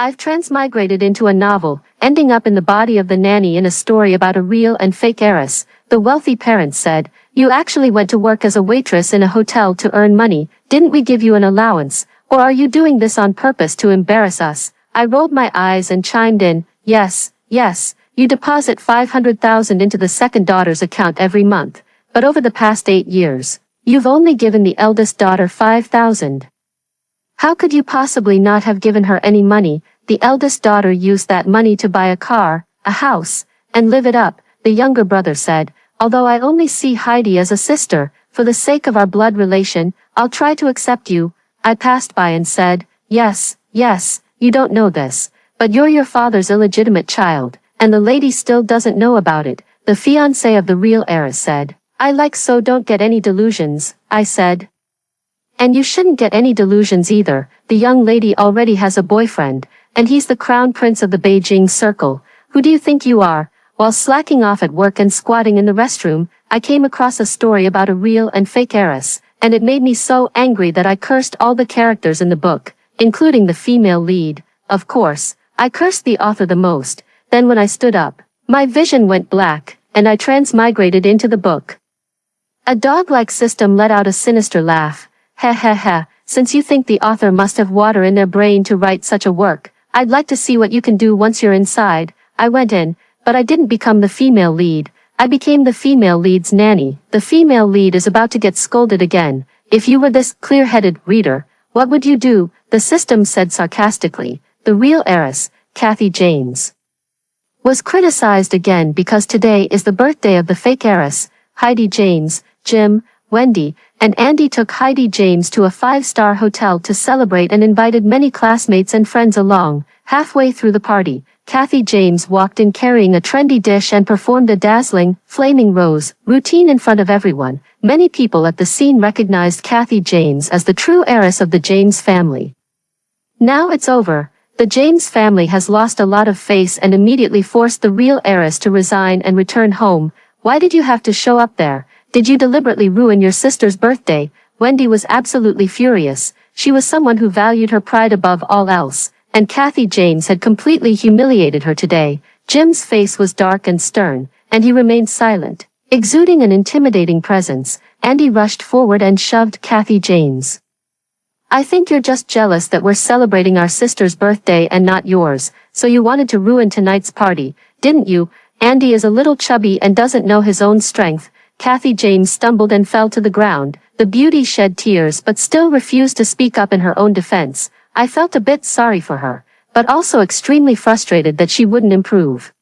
I've transmigrated into a novel, ending up in the body of the nanny in a story about a real and fake heiress. The wealthy parents said, "You actually went to work as a waitress in a hotel to earn money, didn't we give you an allowance? Or are you doing this on purpose to embarrass us?" I rolled my eyes and chimed in, "Yes, yes, you deposit 500,000 into the second daughter's account every month, but over the past 8 years, you've only given the eldest daughter 5,000. How could you possibly not have given her any money? The eldest daughter used that money to buy a car, a house, and live it up," the younger brother said. "Although I only see Heidi as a sister, for the sake of our blood relation, I'll try to accept you." I passed by and said, yes, you don't know this, but you're your father's illegitimate child, and the lady still doesn't know about it," the fiancé of the real heiress said. "I like so don't get any delusions," I said. "And you shouldn't get any delusions either, the young lady already has a boyfriend, and he's the crown prince of the Beijing circle. Who do you think you are?" While slacking off at work and squatting in the restroom, I came across a story about a real and fake heiress, and it made me so angry that I cursed all the characters in the book, including the female lead. Of course, I cursed the author the most. Then when I stood up, my vision went black, and I transmigrated into the book. A dog-like system let out a sinister laugh. "Ha ha ha, since you think the author must have water in their brain to write such a work, I'd like to see what you can do once you're inside." I went in, but I didn't become the female lead. I became the female lead's nanny. The female lead is about to get scolded again. "If you were this clear-headed, reader, what would you do?" the system said sarcastically. The real heiress, Kathy James, was criticized again because today is the birthday of the fake heiress. Heidi James, Jim, Wendy, and Andy took Heidi James to a 5-star hotel to celebrate and invited many classmates and friends along. Halfway through the party, Kathy James walked in carrying a trendy dish and performed a dazzling, flaming rose routine in front of everyone. Many people at the scene recognized Kathy James as the true heiress of the James family. Now it's over. The James family has lost a lot of face and immediately forced the real heiress to resign and return home. "Why did you have to show up there? Did you deliberately ruin your sister's birthday?" Wendy was absolutely furious. She was someone who valued her pride above all else, and Kathy James had completely humiliated her today. Jim's face was dark and stern, and he remained silent, exuding an intimidating presence. Andy rushed forward and shoved Kathy James. "I think you're just jealous that we're celebrating our sister's birthday and not yours, so you wanted to ruin tonight's party, didn't you?" Andy is a little chubby and doesn't know his own strength. Kathy James stumbled and fell to the ground. The beauty shed tears but still refused to speak up in her own defense. I felt a bit sorry for her, but also extremely frustrated that she wouldn't improve.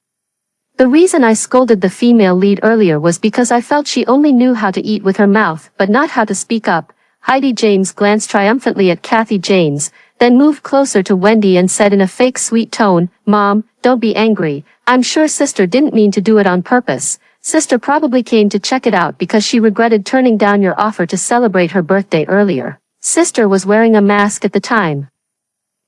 The reason I scolded the female lead earlier was because I felt she only knew how to eat with her mouth but not how to speak up. Heidi James glanced triumphantly at Kathy James, then moved closer to Wendy and said in a fake sweet tone, "Mom, don't be angry. I'm sure sister didn't mean to do it on purpose. Sister probably came to check it out because she regretted turning down your offer to celebrate her birthday earlier. Sister was wearing a mask at the time."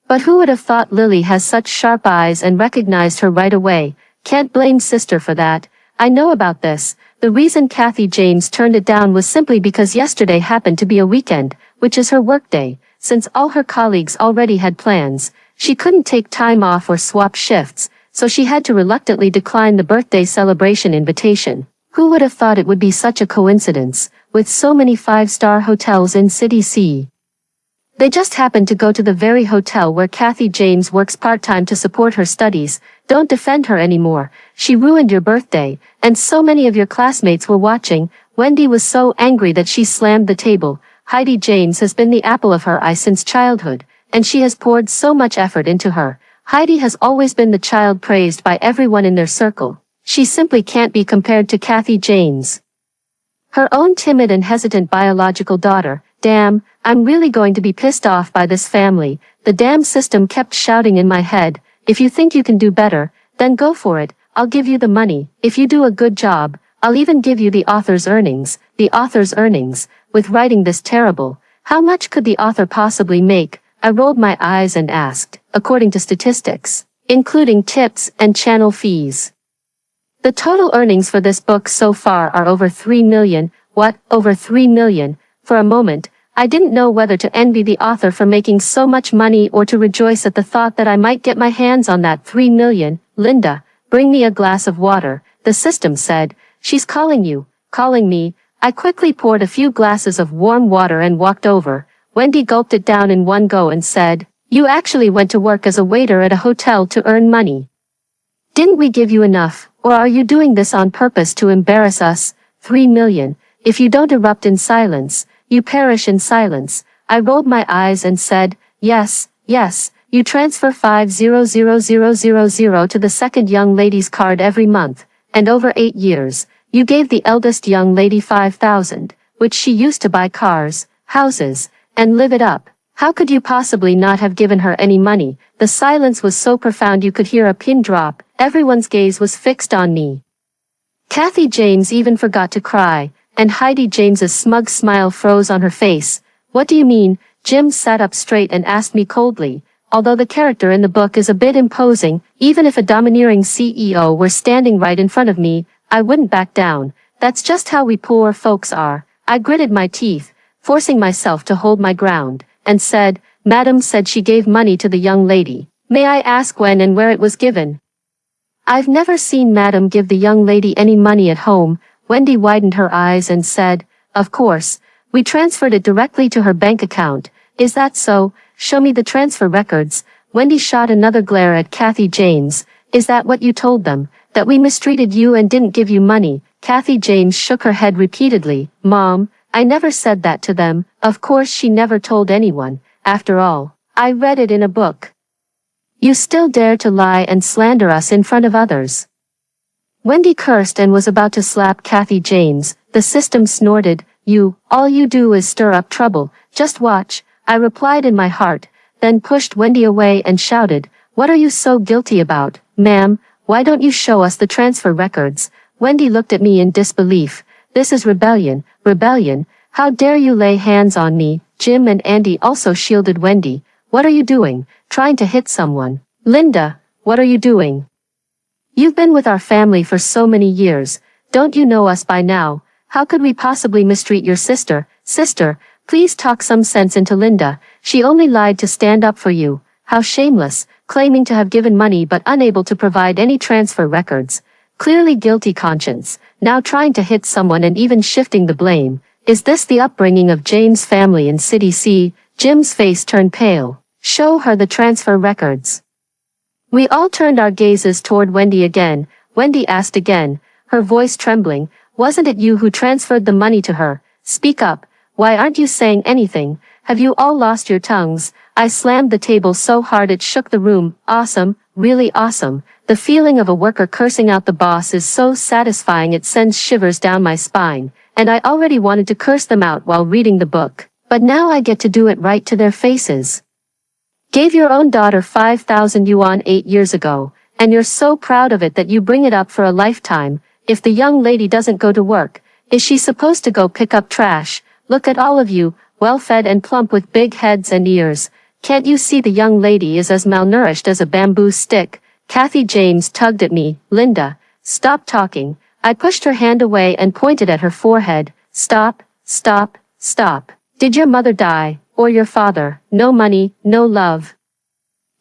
But who would have thought Lily has such sharp eyes and recognized her right away? Can't blame sister for that. I know about this. The reason Kathy James turned it down was simply because yesterday happened to be a weekend, which is her workday. Since all her colleagues already had plans, she couldn't take time off or swap shifts, so she had to reluctantly decline the birthday celebration invitation. Who would have thought it would be such a coincidence, with so many 5-star hotels in City C? They just happened to go to the very hotel where Kathy James works part-time to support her studies. Don't defend her anymore. She ruined your birthday, and so many of your classmates were watching. Wendy was so angry that she slammed the table. Heidi James has been the apple of her eye since childhood, and she has poured so much effort into her. Heidi has always been the child praised by everyone in their circle. She simply can't be compared to Kathy James, her own timid and hesitant biological daughter. Damn, I'm really going to be pissed off by this family. The damn system kept shouting in my head. If you think you can do better, then go for it. I'll give you the money. If you do a good job, I'll even give you the author's earnings. The author's earnings. With writing this terrible, how much could the author possibly make? I rolled my eyes and asked, according to statistics, including tips and channel fees. The total earnings for this book so far are over 3 million. What? Over 3 million? For a moment, I didn't know whether to envy the author for making so much money or to rejoice at the thought that I might get my hands on that 3 million. Linda, bring me a glass of water, the system said. She's calling you, calling me. I quickly poured a few glasses of warm water and walked over. Wendy gulped it down in one go and said, "You actually went to work as a waiter at a hotel to earn money. Didn't we give you enough, or are you doing this on purpose to embarrass us? 3 million. If you don't erupt in silence, you perish in silence." I rolled my eyes and said, "Yes, yes, you transfer 500,000 to the second young lady's card every month, and over 8 years, you gave the eldest young lady 5,000, which she used to buy cars, houses, and live it up. How could you possibly not have given her any money?" The silence was so profound you could hear a pin drop. Everyone's gaze was fixed on me. Kathy James even forgot to cry, and Heidi James's smug smile froze on her face. "What do you mean?" Jim sat up straight and asked me coldly. Although the character in the book is a bit imposing, even if a domineering CEO were standing right in front of me, I wouldn't back down. That's just how we poor folks are. I gritted my teeth, forcing myself to hold my ground, and said, "Madam said she gave money to the young lady. May I ask when and where it was given?" "I've never seen Madam give the young lady any money at home." Wendy widened her eyes and said, "Of course, we transferred it directly to her bank account. Is that so? Show me the transfer records." Wendy shot another glare at Kathy James. "Is that what you told them? That we mistreated you and didn't give you money?" Kathy James shook her head repeatedly. "Mom, I never said that to them." Of course she never told anyone. After all, I read it in a book. "You still dare to lie and slander us in front of others." Wendy cursed and was about to slap Kathy James. The system snorted, All you do is stir up trouble. Just watch." I replied in my heart, then pushed Wendy away and shouted, "What are you so guilty about, ma'am? Why don't you show us the transfer records?" Wendy looked at me in disbelief. "This is rebellion, rebellion. How dare you lay hands on me?" Jim and Andy also shielded Wendy. "What are you doing? Trying to hit someone?" "Linda, what are you doing? You've been with our family for so many years. Don't you know us by now? How could we possibly mistreat your sister?" "Sister, please talk some sense into Linda. She only lied to stand up for you." "How shameless, claiming to have given money but unable to provide any transfer records. Clearly guilty conscience, now trying to hit someone and even shifting the blame. Is this the upbringing of James' family in City C?" Jim's face turned pale. "Show her the transfer records." We all turned our gazes toward Wendy again. Wendy asked again, her voice trembling, "Wasn't it you who transferred the money to her? Speak up. Why aren't you saying anything? Have you all lost your tongues?" I slammed the table so hard it shook the room. "Awesome, really awesome. The feeling of a worker cursing out the boss is so satisfying it sends shivers down my spine, and I already wanted to curse them out while reading the book. But now I get to do it right to their faces. Gave your own daughter 5,000 yuan 8 years ago, and you're so proud of it that you bring it up for a lifetime. If the young lady doesn't go to work, is she supposed to go pick up trash? Look at all of you, well-fed and plump with big heads and ears. Can't you see the young lady is as malnourished as a bamboo stick?" Kathy James tugged at me. "Linda, stop talking." I pushed her hand away and pointed at her forehead. "Stop, stop, stop. Did your mother die, or your father? No money, no love.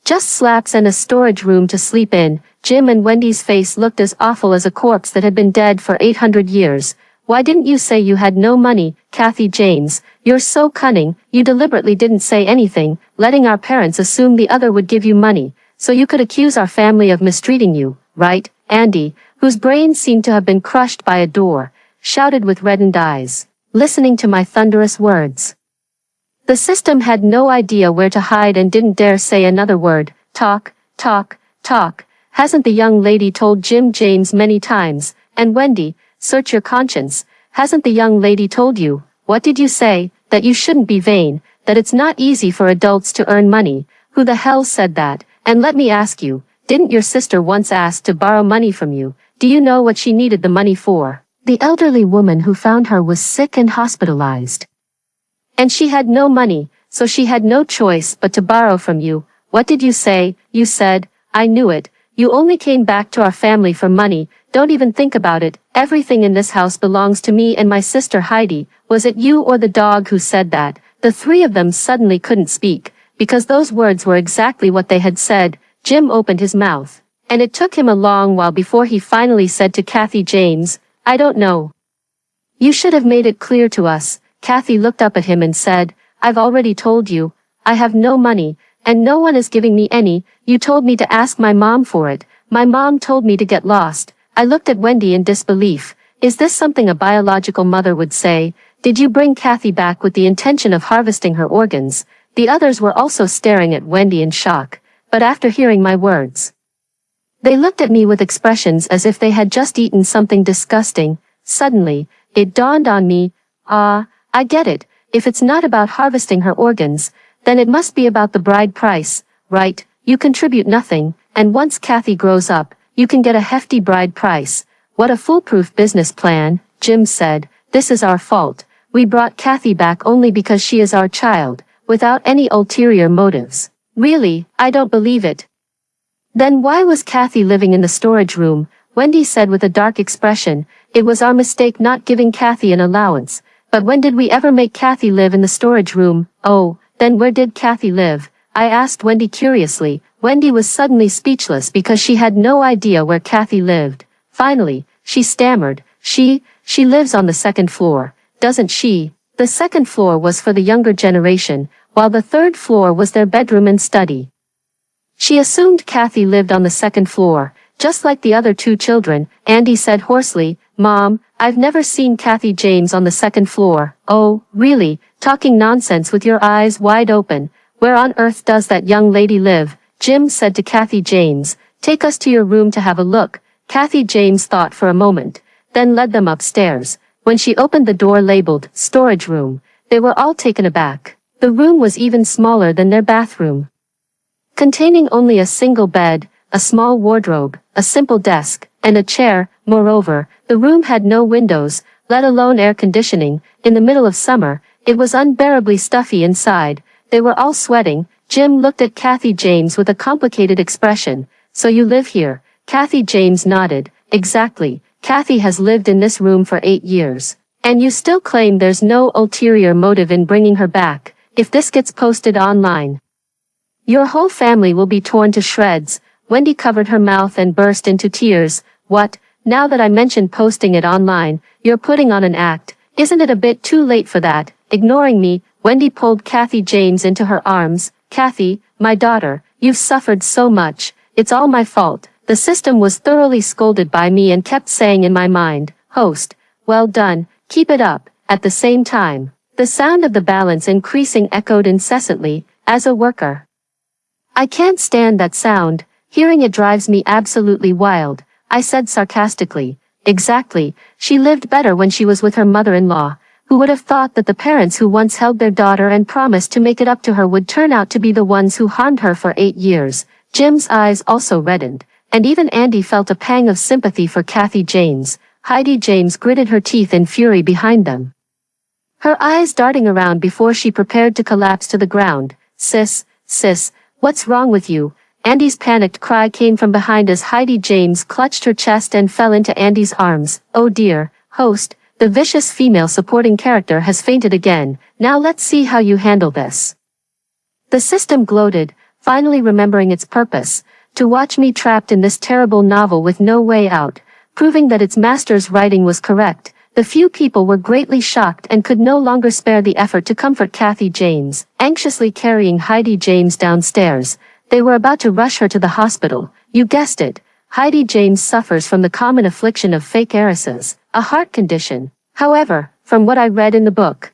Just slaps and a storage room to sleep in." Jim and Wendy's face looked as awful as a corpse that had been dead for 800 years. "Why didn't you say you had no money?" Kathy James, "You're so cunning. You deliberately didn't say anything, letting our parents assume the other would give you money, so you could accuse our family of mistreating you, right?" Andy, whose brain seemed to have been crushed by a door, shouted with reddened eyes, listening to my thunderous words. The system had no idea where to hide and didn't dare say another word. "Talk, talk, talk. Hasn't the young lady told Jim James many times? And Wendy, search your conscience. Hasn't the young lady told you? What did you say? That you shouldn't be vain, that it's not easy for adults to earn money. Who the hell said that? And let me ask you, didn't your sister once ask to borrow money from you? Do you know what she needed the money for?" "The elderly woman who found her was sick and hospitalized. And she had no money, so she had no choice but to borrow from you." "What did you say?" "You said, I knew it. You only came back to our family for money. Don't even think about it. Everything in this house belongs to me and my sister Heidi." "Was it you or the dog who said that?" The three of them suddenly couldn't speak, because those words were exactly what they had said. Jim opened his mouth, and it took him a long while before he finally said to Kathy James, "I don't know. You should have made it clear to us." Kathy looked up at him and said, "I've already told you. I have no money, and no one is giving me any. You told me to ask my mom for it. My mom told me to get lost." I looked at Wendy in disbelief. Is this something a biological mother would say? Did you bring Kathy back with the intention of harvesting her organs? The others were also staring at Wendy in shock, but after hearing my words, they looked at me with expressions as if they had just eaten something disgusting. Suddenly, it dawned on me, I get it. If it's not about harvesting her organs, then it must be about the bride price, right? You contribute nothing, and once Kathy grows up, you can get a hefty bride price. What a foolproof business plan, Jim said. This is our fault. We brought Kathy back only because she is our child, without any ulterior motives. Really, I don't believe it. Then why was Kathy living in the storage room? Wendy said with a dark expression. It was our mistake not giving Kathy an allowance. But when did we ever make Kathy live in the storage room? Oh, then where did Kathy live? I asked Wendy curiously. Wendy was suddenly speechless because she had no idea where Kathy lived. Finally, she stammered, She lives on the second floor, doesn't she? The second floor was for the younger generation, while the third floor was their bedroom and study. She assumed Kathy lived on the second floor, just like the other two children. Andy said hoarsely, "Mom, I've never seen Kathy James on the second floor." "Oh, really? Talking nonsense with your eyes wide open. Where on earth does that young lady live?" Jim said to Kathy James, "Take us to your room to have a look." Kathy James thought for a moment, then led them upstairs. When she opened the door labeled storage room, they were all taken aback. The room was even smaller than their bathroom, containing only a single bed, a small wardrobe, a simple desk, and a chair. Moreover, the room had no windows, let alone air conditioning. In the middle of summer, it was unbearably stuffy inside. They were all sweating. Jim looked at Kathy James with a complicated expression. "So you live here?" Kathy James nodded. "Exactly. Kathy has lived in this room for 8 years. And you still claim there's no ulterior motive in bringing her back. If this gets posted online, your whole family will be torn to shreds." Wendy covered her mouth and burst into tears. "What? Now that I mentioned posting it online, you're putting on an act. Isn't it a bit too late for that?" Ignoring me, Wendy pulled Kathy James into her arms. "Kathy, my daughter, you've suffered so much. It's all my fault. The system was thoroughly scolded by me and kept saying in my mind, 'Host, well done, keep it up.'" At the same time, the sound of the balance increasing echoed incessantly. "As a worker, I can't stand that sound. Hearing it drives me absolutely wild," I said sarcastically. "Exactly. She lived better when she was with her mother-in-law. Who would have thought that the parents who once held their daughter and promised to make it up to her would turn out to be the ones who harmed her for 8 years? Jim's eyes also reddened, and even Andy felt a pang of sympathy for Kathy James. Heidi James gritted her teeth in fury behind them, her eyes darting around before she prepared to collapse to the ground. Sis, what's wrong with you?" Andy's panicked cry came from behind as Heidi James clutched her chest and fell into Andy's arms. "Oh dear, host, the vicious female supporting character has fainted again. Now let's see how you handle this." The system gloated, finally remembering its purpose, to watch me trapped in this terrible novel with no way out, proving that its master's writing was correct. The few people were greatly shocked and could no longer spare the effort to comfort Kathy James. Anxiously carrying Heidi James downstairs, they were about to rush her to the hospital. You guessed it, Heidi James suffers from the common affliction of fake heiresses, a heart condition. However, from what I read in the book,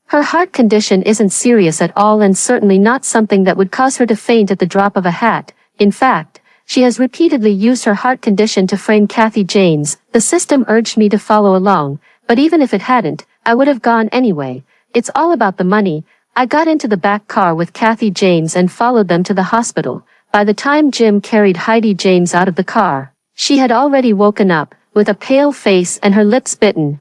her heart condition isn't serious at all and certainly not something that would cause her to faint at the drop of a hat. In fact, she has repeatedly used her heart condition to frame Kathy James. The system urged me to follow along, but even if it hadn't, I would have gone anyway. It's all about the money. I got into the back car with Kathy James and followed them to the hospital. By the time Jim carried Heidi James out of the car, she had already woken up, with a pale face and her lips bitten.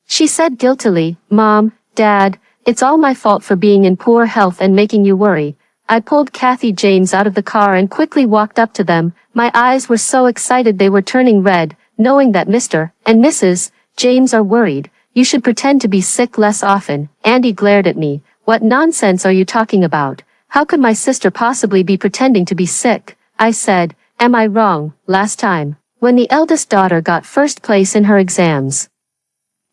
She said guiltily, "Mom, Dad, it's all my fault for being in poor health and making you worry." I pulled Kathy James out of the car and quickly walked up to them. My eyes were so excited they were turning red, knowing that Mr. and Mrs. James are worried. You should pretend to be sick less often. Andy glared at me. What nonsense are you talking about? How could my sister possibly be pretending to be sick? I said, am I wrong? Last time, when the eldest daughter got first place in her exams,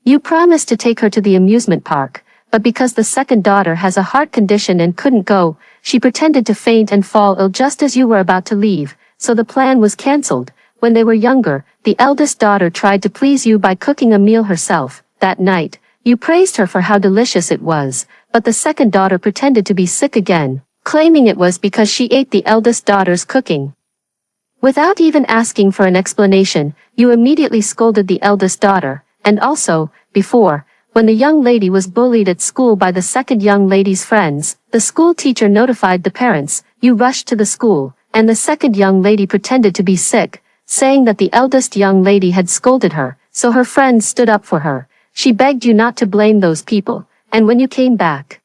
you promised to take her to the amusement park, but because the second daughter has a heart condition and couldn't go, she pretended to faint and fall ill just as you were about to leave, so the plan was cancelled. When they were younger, the eldest daughter tried to please you by cooking a meal herself. That night, you praised her for how delicious it was, but the second daughter pretended to be sick again, claiming it was because she ate the eldest daughter's cooking. Without even asking for an explanation, you immediately scolded the eldest daughter, and also, before, when the young lady was bullied at school by the second young lady's friends, the school teacher notified the parents, you rushed to the school, and the second young lady pretended to be sick, saying that the eldest young lady had scolded her, so her friends stood up for her. She begged you not to blame those people, and when you came back,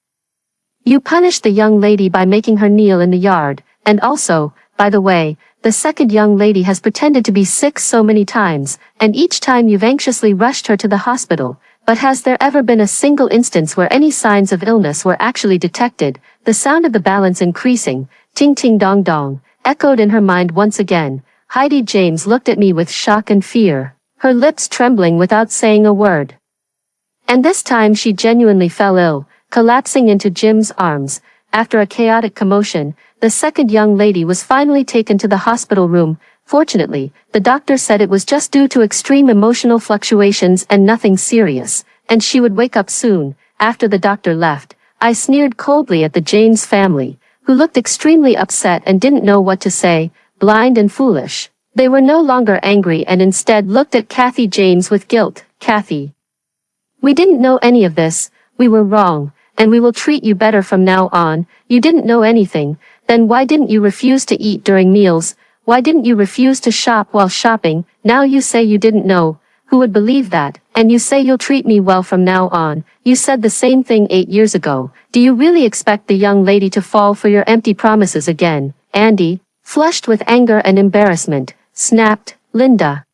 you punished the young lady by making her kneel in the yard, and also, by the way, the second young lady has pretended to be sick so many times, and each time you've anxiously rushed her to the hospital, but has there ever been a single instance where any signs of illness were actually detected? The sound of the balance increasing, ting ting dong dong, echoed in her mind once again. Heidi James looked at me with shock and fear, her lips trembling without saying a word. And this time she genuinely fell ill, collapsing into Jim's arms. After a chaotic commotion, the second young lady was finally taken to the hospital room. Fortunately, the doctor said it was just due to extreme emotional fluctuations and nothing serious, and she would wake up soon. After the doctor left, I sneered coldly at the James family, who looked extremely upset and didn't know what to say, blind and foolish. They were no longer angry and instead looked at Kathy James with guilt. Kathy, we didn't know any of this, we were wrong, and we will treat you better from now on. You didn't know anything, then why didn't you refuse to eat during meals? Why didn't you refuse to shop while shopping? Now you say you didn't know. Who would believe that? And you say you'll treat me well from now on. You said the same thing 8 years ago. Do you really expect the young lady to fall for your empty promises again? Andy, flushed with anger and embarrassment, snapped, Linda,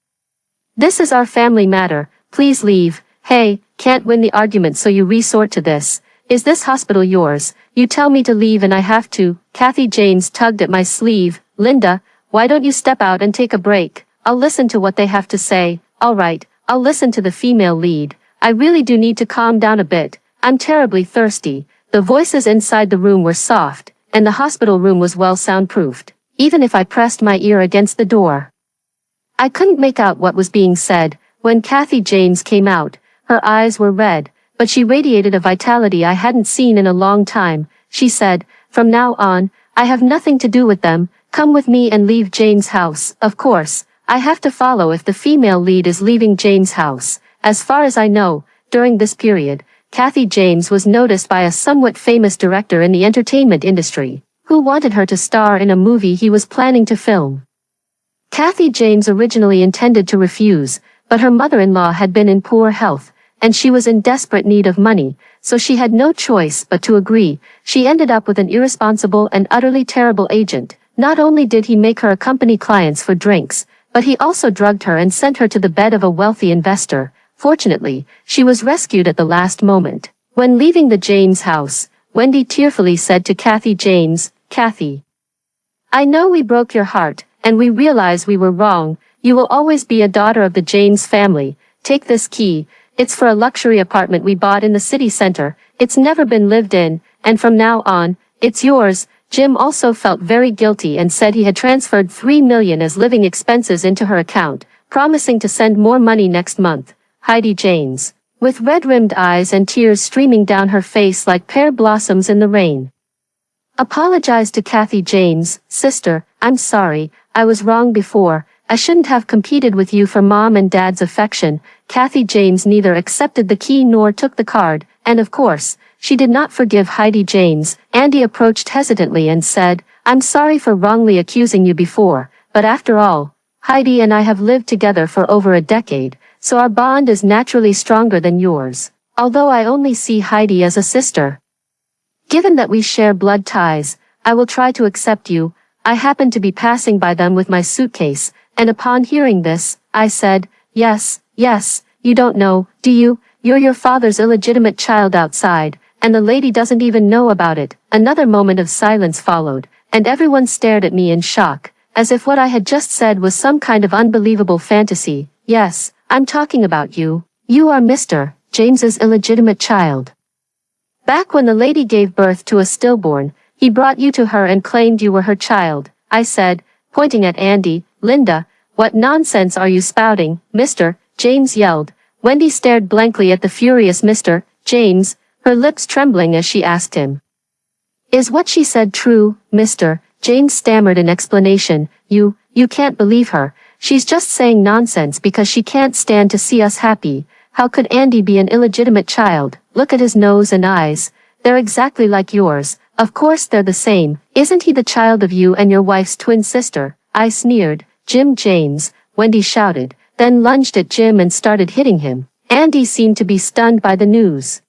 this is our family matter, please leave. Hey, can't win the argument so you resort to this. Is this hospital yours? You tell me to leave and I have to. Kathy James tugged at my sleeve. Linda, why don't you step out and take a break? I'll listen to what they have to say. Alright, I'll listen to the female lead. I really do need to calm down a bit. I'm terribly thirsty. The voices inside the room were soft, and the hospital room was well soundproofed. Even if I pressed my ear against the door, I couldn't make out what was being said. When Kathy James came out, her eyes were red, but she radiated a vitality I hadn't seen in a long time. She said, from now on, I have nothing to do with them. Come with me and leave James' house. Of course, I have to follow if the female lead is leaving James' house. As far as I know, during this period, Kathy James was noticed by a somewhat famous director in the entertainment industry, who wanted her to star in a movie he was planning to film. Kathy James originally intended to refuse, but her mother-in-law had been in poor health, and she was in desperate need of money, so she had no choice but to agree. She ended up with an irresponsible and utterly terrible agent. Not only did he make her accompany clients for drinks, but he also drugged her and sent her to the bed of a wealthy investor. Fortunately, she was rescued at the last moment. When leaving the James house, Wendy tearfully said to Kathy James, Kathy, I know we broke your heart, and we realize we were wrong. You will always be a daughter of the James family. Take this key. It's for a luxury apartment we bought in the city center. It's never been lived in, and from now on, it's yours. Jim also felt very guilty and said he had transferred $3 million as living expenses into her account, promising to send more money next month. Heidi James, with red-rimmed eyes and tears streaming down her face like pear blossoms in the rain, apologized to Kathy James. Sister, I'm sorry, I was wrong before. I shouldn't have competed with you for mom and dad's affection. Kathy James neither accepted the key nor took the card, and of course, she did not forgive Heidi James. Andy approached hesitantly and said, I'm sorry for wrongly accusing you before, but after all, Heidi and I have lived together for over a decade, so our bond is naturally stronger than yours. Although I only see Heidi as a sister, given that we share blood ties, I will try to accept you. I happened to be passing by them with my suitcase, and upon hearing this, I said, yes, you don't know, do you? You're your father's illegitimate child outside, and the lady doesn't even know about it." Another moment of silence followed, and everyone stared at me in shock, as if what I had just said was some kind of unbelievable fantasy. "Yes, I'm talking about you. You are Mr. James's illegitimate child. Back when the lady gave birth to a stillborn, he brought you to her and claimed you were her child," I said, pointing at Andy. "Linda, what nonsense are you spouting, Mr. James yelled. Wendy stared blankly at the furious Mr. James, her lips trembling as she asked him. "Is what she said true, Mr. James stammered in explanation. You can't believe her. She's just saying nonsense because she can't stand to see us happy. How could Andy be an illegitimate child? Look at his nose and eyes. They're exactly like yours. Of course they're the same. Isn't he the child of you and your wife's twin sister?" I sneered. "Jim James," Wendy shouted, then lunged at Jim and started hitting him. Andy seemed to be stunned by the news.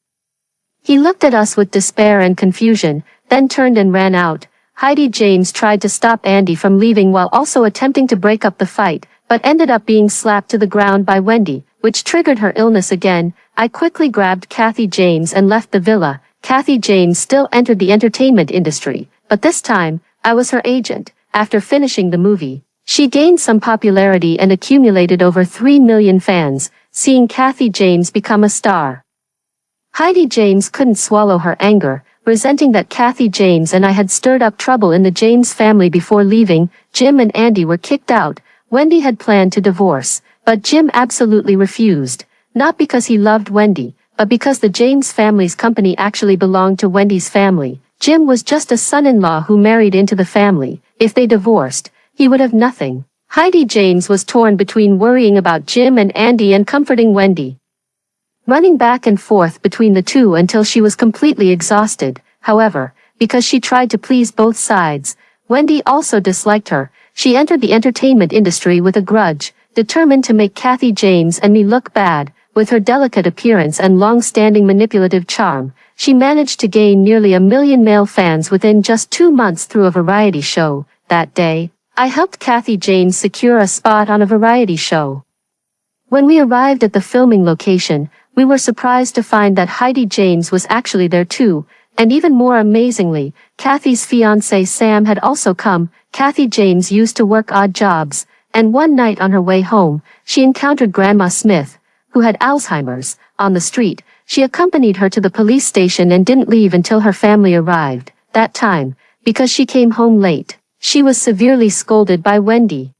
He looked at us with despair and confusion, then turned and ran out. Heidi James tried to stop Andy from leaving while also attempting to break up the fight, but ended up being slapped to the ground by Wendy, which triggered her illness again. I quickly grabbed Kathy James and left the villa. Kathy James still entered the entertainment industry, but this time, I was her agent. After finishing the movie, she gained some popularity and accumulated over 3 million fans, seeing Kathy James become a star. Heidi James couldn't swallow her anger, resenting that Kathy James and I had stirred up trouble in the James family before leaving. Jim and Andy were kicked out. Wendy had planned to divorce, but Jim absolutely refused, not because he loved Wendy, but because the James family's company actually belonged to Wendy's family. Jim was just a son-in-law who married into the family. If they divorced, he would have nothing. Heidi James was torn between worrying about Jim and Andy and comforting Wendy, running back and forth between the two until she was completely exhausted. However, because she tried to please both sides, Wendy also disliked her. She entered the entertainment industry with a grudge, determined to make Kathy James and me look bad. With her delicate appearance and long-standing manipulative charm, she managed to gain nearly 1 million male fans within just 2 months through a variety show. That day, I helped Kathy James secure a spot on a variety show. When we arrived at the filming location, we were surprised to find that Heidi James was actually there too, and even more amazingly, Kathy's fiancé Sam had also come. Kathy James used to work odd jobs, and one night on her way home, she encountered Grandma Smith, who had Alzheimer's, on the street. She accompanied her to the police station and didn't leave until her family arrived. That time, because she came home late, she was severely scolded by Wendy.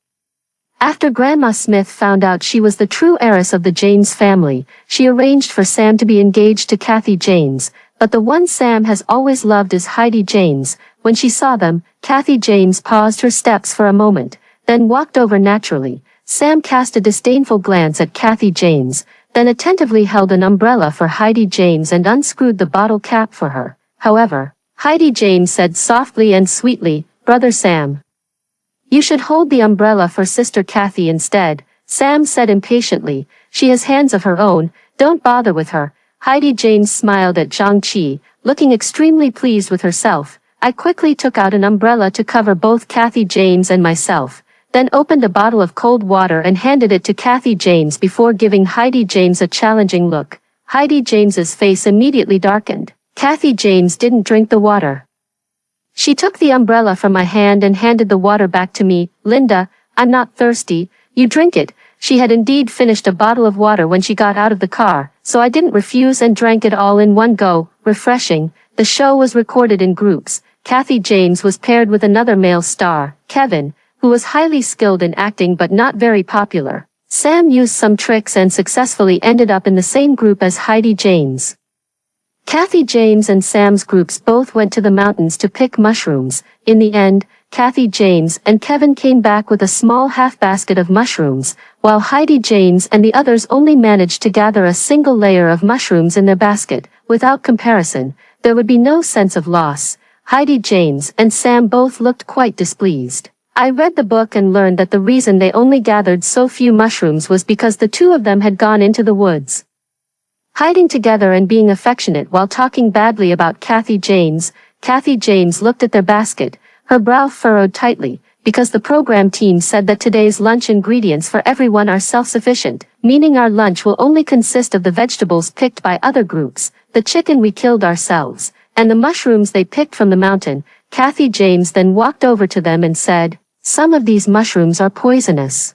After Grandma Smith found out she was the true heiress of the James family, she arranged for Sam to be engaged to Kathy James, but the one Sam has always loved is Heidi James. When she saw them, Kathy James paused her steps for a moment, then walked over naturally. Sam cast a disdainful glance at Kathy James, then attentively held an umbrella for Heidi James and unscrewed the bottle cap for her. However, Heidi James said softly and sweetly, "Brother Sam, you should hold the umbrella for Sister Kathy instead." Sam said impatiently, "She has hands of her own, don't bother with her." Heidi James smiled at Zhang-Chi, looking extremely pleased with herself. I quickly took out an umbrella to cover both Kathy James and myself, then opened a bottle of cold water and handed it to Kathy James before giving Heidi James a challenging look. Heidi James's face immediately darkened. Kathy James didn't drink the water. She took the umbrella from my hand and handed the water back to me. "Linda, I'm not thirsty, you drink it." She had indeed finished a bottle of water when she got out of the car, so I didn't refuse and drank it all in one go. Refreshing. The show was recorded in groups. Kathy James was paired with another male star, Kevin, who was highly skilled in acting but not very popular. Sam used some tricks and successfully ended up in the same group as Heidi James. Kathy James and Sam's groups both went to the mountains to pick mushrooms. In the end, Kathy James and Kevin came back with a small half-basket of mushrooms, while Heidi James and the others only managed to gather a single layer of mushrooms in their basket. Without comparison, there would be no sense of loss. Heidi James and Sam both looked quite displeased. I read the book and learned that the reason they only gathered so few mushrooms was because the two of them had gone into the woods, hiding together and being affectionate while talking badly about Kathy James. Kathy James looked at their basket, her brow furrowed tightly. because the program team said that today's lunch ingredients for everyone are self-sufficient, meaning our lunch will only consist of the vegetables picked by other groups, the chicken we killed ourselves, and the mushrooms they picked from the mountain. Kathy James then walked over to them and said, "Some of these mushrooms are poisonous.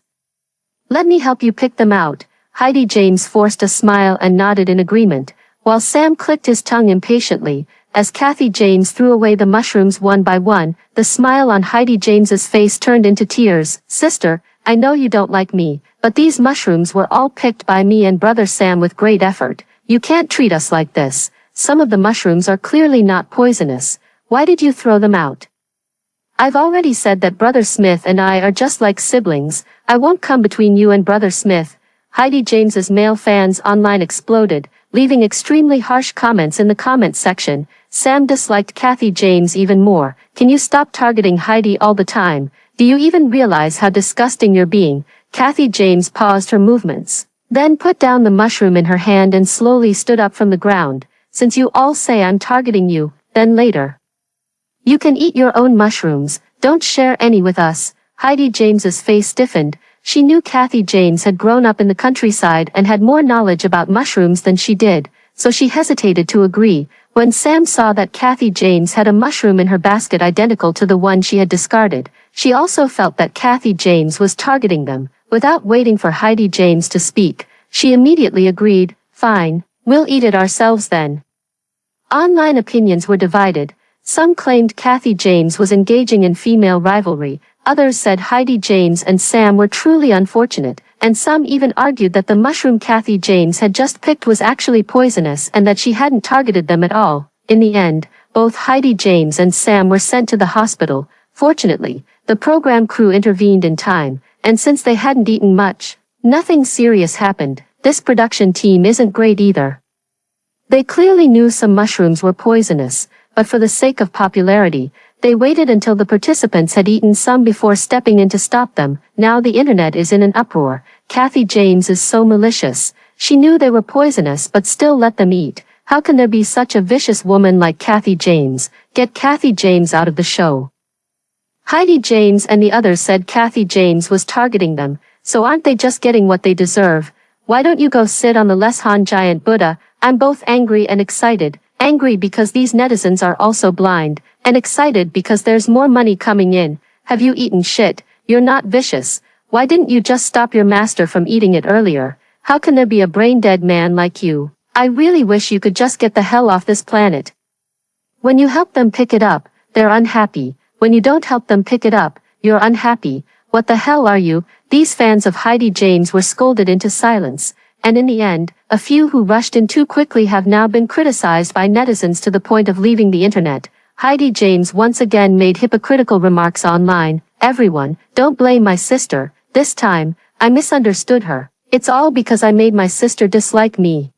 Let me help you pick them out." Heidi James forced a smile and nodded in agreement, while Sam clicked his tongue impatiently. As Kathy James threw away the mushrooms one by one, the smile on Heidi James's face turned into tears. "Sister, I know you don't like me, but these mushrooms were all picked by me and brother Sam with great effort. You can't treat us like this. Some of the mushrooms are clearly not poisonous. Why did you throw them out?" "I've already said that Brother Smith and I are just like siblings. I won't come between you and Brother Smith." Heidi James's male fans online exploded, leaving extremely harsh comments in the comment section. Sam disliked Kathy James even more. "Can you stop targeting Heidi all the time? Do you even realize how disgusting you're being?" Kathy James paused her movements, then put down the mushroom in her hand and slowly stood up from the ground. "Since you all say I'm targeting you, then later you can eat your own mushrooms. Don't share any with us." Heidi James's face stiffened. She knew Kathy James had grown up in the countryside and had more knowledge about mushrooms than she did, so she hesitated to agree. When Sam saw that Kathy James had a mushroom in her basket identical to the one she had discarded, she also felt that Kathy James was targeting them. Without waiting for Heidi James to speak, she immediately agreed, "Fine, we'll eat it ourselves then." Online opinions were divided. Some claimed Kathy James was engaging in female rivalry, others said Heidi James and Sam were truly unfortunate, and some even argued that the mushroom Kathy James had just picked was actually poisonous and that she hadn't targeted them at all. In the end, both Heidi James and Sam were sent to the hospital. Fortunately, the program crew intervened in time, and since they hadn't eaten much, nothing serious happened. This production team isn't great either. They clearly knew some mushrooms were poisonous, but for the sake of popularity, they waited until the participants had eaten some before stepping in to stop them. Now the internet is in an uproar. Kathy James is so malicious. She knew they were poisonous but still let them eat. How can there be such a vicious woman like Kathy James? Get Kathy James out of the show. Heidi James and the others said Kathy James was targeting them, so aren't they just getting what they deserve? Why don't you go sit on the Leshan giant Buddha? I'm both angry and excited. Angry because these netizens are also blind, and excited because there's more money coming in. Have you eaten shit? You're not vicious. Why didn't you just stop your master from eating it earlier? How can there be a brain-dead man like you? I really wish you could just get the hell off this planet. When you help them pick it up, they're unhappy. When you don't help them pick it up, you're unhappy. What the hell are you? These fans of Heidi James were scolded into silence, and in the end, a few who rushed in too quickly have now been criticized by netizens to the point of leaving the internet. Heidi James once again made hypocritical remarks online. "Everyone, don't blame my sister. This time, I misunderstood her. It's all because I made my sister dislike me.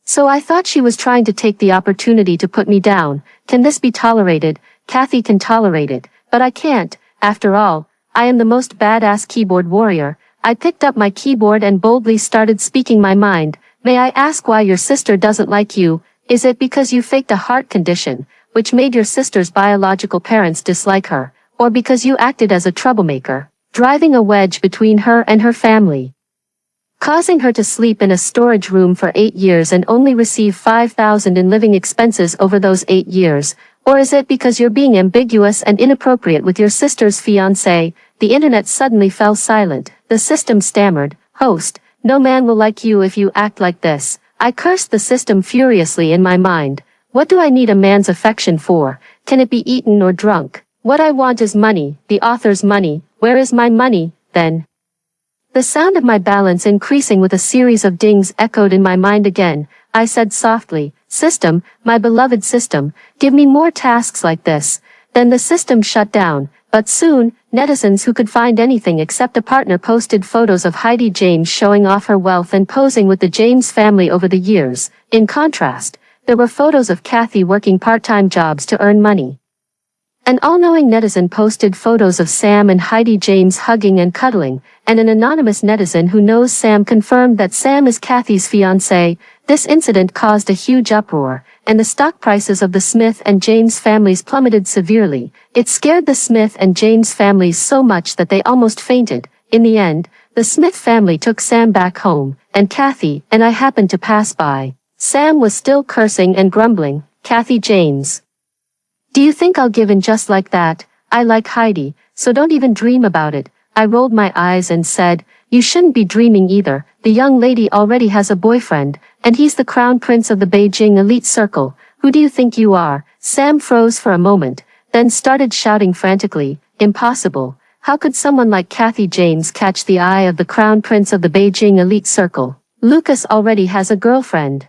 So I thought she was trying to take the opportunity to put me down. Can this be tolerated?" Kathy can tolerate it, but I can't. After all, I am the most badass keyboard warrior. I picked up my keyboard and boldly started speaking my mind. "May I ask why your sister doesn't like you? Is it because you faked a heart condition, which made your sister's biological parents dislike her, or because you acted as a troublemaker, driving a wedge between her and her family, causing her to sleep in a storage room for 8 years and only receive $5,000 in living expenses over those 8 years? Or is it because you're being ambiguous and inappropriate with your sister's fiancé?" The internet suddenly fell silent. The system stammered, "Host, no man will like you if you act like this." I cursed the system furiously in my mind. What do I need a man's affection for? Can it be eaten or drunk? What I want is money, the author's money. Where is my money, then? The sound of my balance increasing with a series of dings echoed in my mind again. I said softly, "System, my beloved system, give me more tasks like this." Then the system shut down, but soon, netizens who could find anything except a partner posted photos of Heidi James showing off her wealth and posing with the James family over the years. In contrast, there were photos of Kathy working part-time jobs to earn money. An all-knowing netizen posted photos of Sam and Heidi James hugging and cuddling, and an anonymous netizen who knows Sam confirmed that Sam is Kathy's fiancé. This incident caused a huge uproar, and the stock prices of the Smith and James families plummeted severely. It scared the Smith and James families so much that they almost fainted. In the end, the Smith family took Sam back home, and Kathy and I happened to pass by. Sam was still cursing and grumbling. Kathy James. Do you think I'll give in just like that? I like Heidi, so don't even dream about it. I rolled my eyes and said, you shouldn't be dreaming either. The young lady already has a boyfriend, and he's the crown prince of the Beijing elite circle. Who do you think you are? Sam froze for a moment, then started shouting frantically, impossible. How could someone like Kathy James catch the eye of the crown prince of the Beijing elite circle? Lucas already has a girlfriend.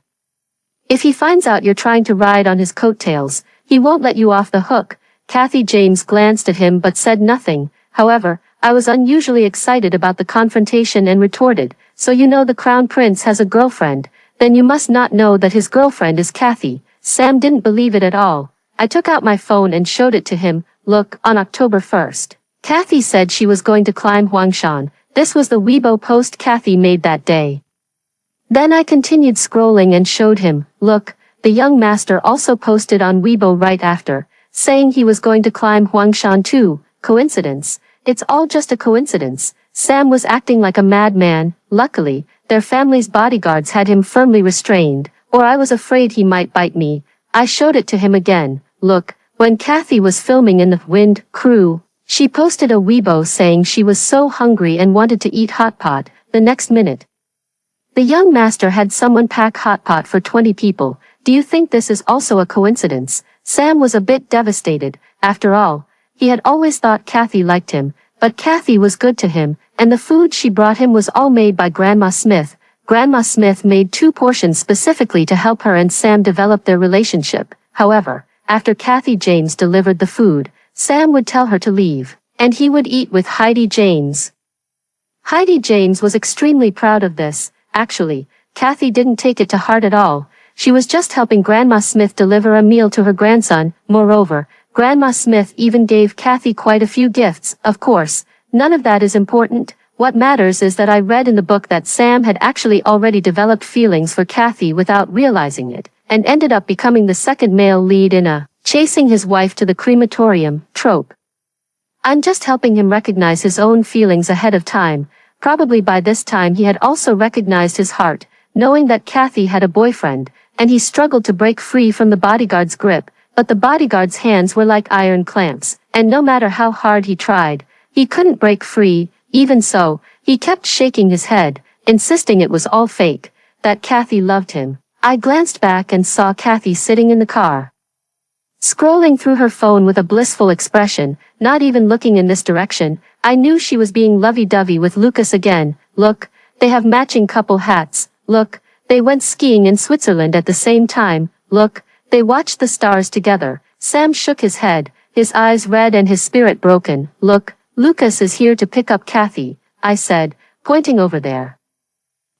If he finds out you're trying to ride on his coattails, he won't let you off the hook. Kathy James glanced at him but said nothing. However, I was unusually excited about the confrontation and retorted, so you know the crown prince has a girlfriend, then you must not know that his girlfriend is Kathy. Sam didn't believe it at all. I took out my phone and showed it to him. Look, on October 1st. Kathy said she was going to climb Huangshan. This was the Weibo post Kathy made that day. Then I continued scrolling and showed him, look, the young master also posted on Weibo right after, saying he was going to climb Huangshan too. Coincidence? It's all just a coincidence. Sam was acting like a madman. Luckily, their family's bodyguards had him firmly restrained, or I was afraid he might bite me. I showed it to him again. Look, when Kathy was filming in the Wind crew, she posted a Weibo saying she was so hungry and wanted to eat hot pot. The next minute, the young master had someone pack hot pot for 20 people. Do you think this is also a coincidence? Sam was a bit devastated. After all, he had always thought Kathy liked him, but Kathy was good to him, and the food she brought him was all made by Grandma Smith. Grandma Smith made 2 portions specifically to help her and Sam develop their relationship. However, after Kathy James delivered the food, Sam would tell her to leave, and he would eat with Heidi James. Heidi James was extremely proud of this. Actually, Kathy didn't take it to heart at all. She was just helping Grandma Smith deliver a meal to her grandson. Moreover, Grandma Smith even gave Kathy quite a few gifts. Of course, none of that is important. What matters is that I read in the book that Sam had actually already developed feelings for Kathy without realizing it, and ended up becoming the second male lead in a chasing his wife to the crematorium trope. I'm just helping him recognize his own feelings ahead of time. Probably by this time he had also recognized his heart, knowing that Kathy had a boyfriend, and he struggled to break free from the bodyguard's grip, but the bodyguard's hands were like iron clamps, and no matter how hard he tried, he couldn't break free. Even so, he kept shaking his head, insisting it was all fake, that Kathy loved him. I glanced back and saw Kathy sitting in the car, scrolling through her phone with a blissful expression, not even looking in this direction. I knew she was being lovey-dovey with Lucas again. Look, they have matching couple hats. Look, they went skiing in Switzerland at the same time. Look, they watched the stars together. Sam shook his head, his eyes red and his spirit broken. Look, Lucas is here to pick up Kathy, I said, pointing over there.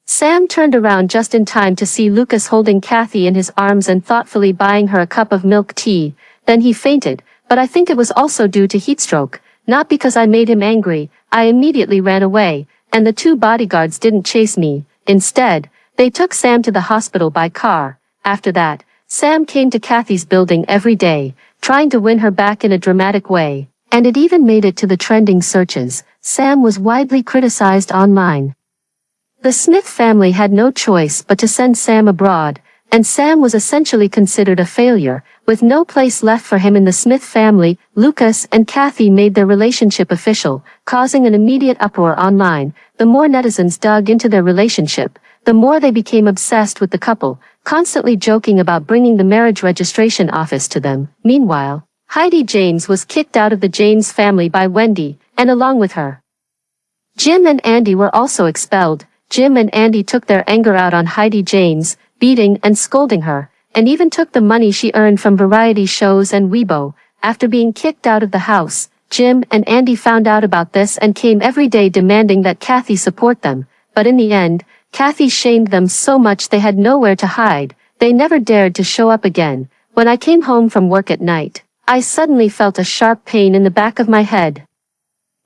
Sam turned around just in time to see Lucas holding Kathy in his arms and thoughtfully buying her a cup of milk tea. Then he fainted, but I think it was also due to heatstroke, not because I made him angry. I immediately ran away, and the 2 bodyguards didn't chase me. Instead, they took Sam to the hospital by car. After that, Sam came to Kathy's building every day, trying to win her back in a dramatic way, and it even made it to the trending searches. Sam was widely criticized online. The Smith family had no choice but to send Sam abroad, and Sam was essentially considered a failure, with no place left for him in the Smith family. Lucas and Kathy made their relationship official, causing an immediate uproar online. The more netizens dug into their relationship, the more they became obsessed with the couple, constantly joking about bringing the marriage registration office to them. Meanwhile, Heidi James was kicked out of the James family by Wendy, and along with her, Jim and Andy were also expelled. Jim and Andy took their anger out on Heidi James, beating and scolding her, and even took the money she earned from variety shows and Weibo. After being kicked out of the house, Jim and Andy found out about this and came every day demanding that Kathy support them, but in the end, Kathy shamed them so much they had nowhere to hide. They never dared to show up again. When I came home from work at night, I suddenly felt a sharp pain in the back of my head.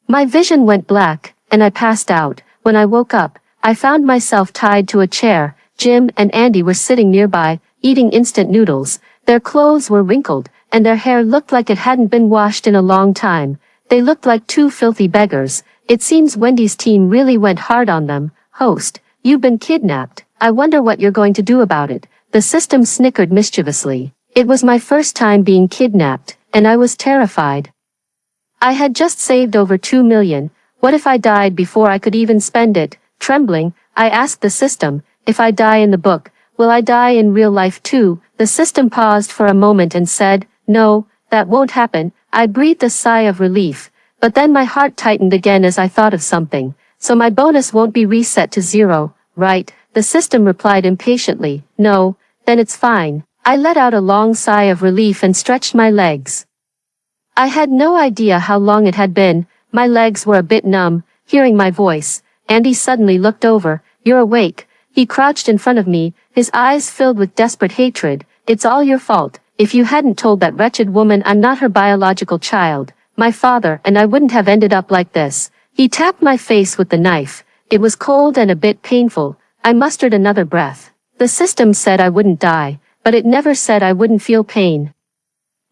My vision went black, and I passed out. When I woke up, I found myself tied to a chair. Jim and Andy were sitting nearby, eating instant noodles. Their clothes were wrinkled, and their hair looked like it hadn't been washed in a long time. They looked like two filthy beggars. It seems Wendy's team really went hard on them. Host, you've been kidnapped. I wonder what you're going to do about it. The system snickered mischievously. It was my first time being kidnapped, and I was terrified. I had just saved over 2 million. What if I died before I could even spend it? Trembling, I asked the system, if I die in the book, will I die in real life too? The system paused for a moment and said, no, that won't happen. I breathed a sigh of relief, but then my heart tightened again as I thought of something. So my bonus won't be reset to 0, right? The system replied impatiently, no, then it's fine. I let out a long sigh of relief and stretched my legs. I had no idea how long it had been. My legs were a bit numb. Hearing my voice, Andy suddenly looked over. You're awake. He crouched in front of me, his eyes filled with desperate hatred. It's all your fault. If you hadn't told that wretched woman I'm not her biological child, my father and I wouldn't have ended up like this. He tapped my face with the knife. It was cold and a bit painful. I mustered another breath. The system said I wouldn't die, but it never said I wouldn't feel pain.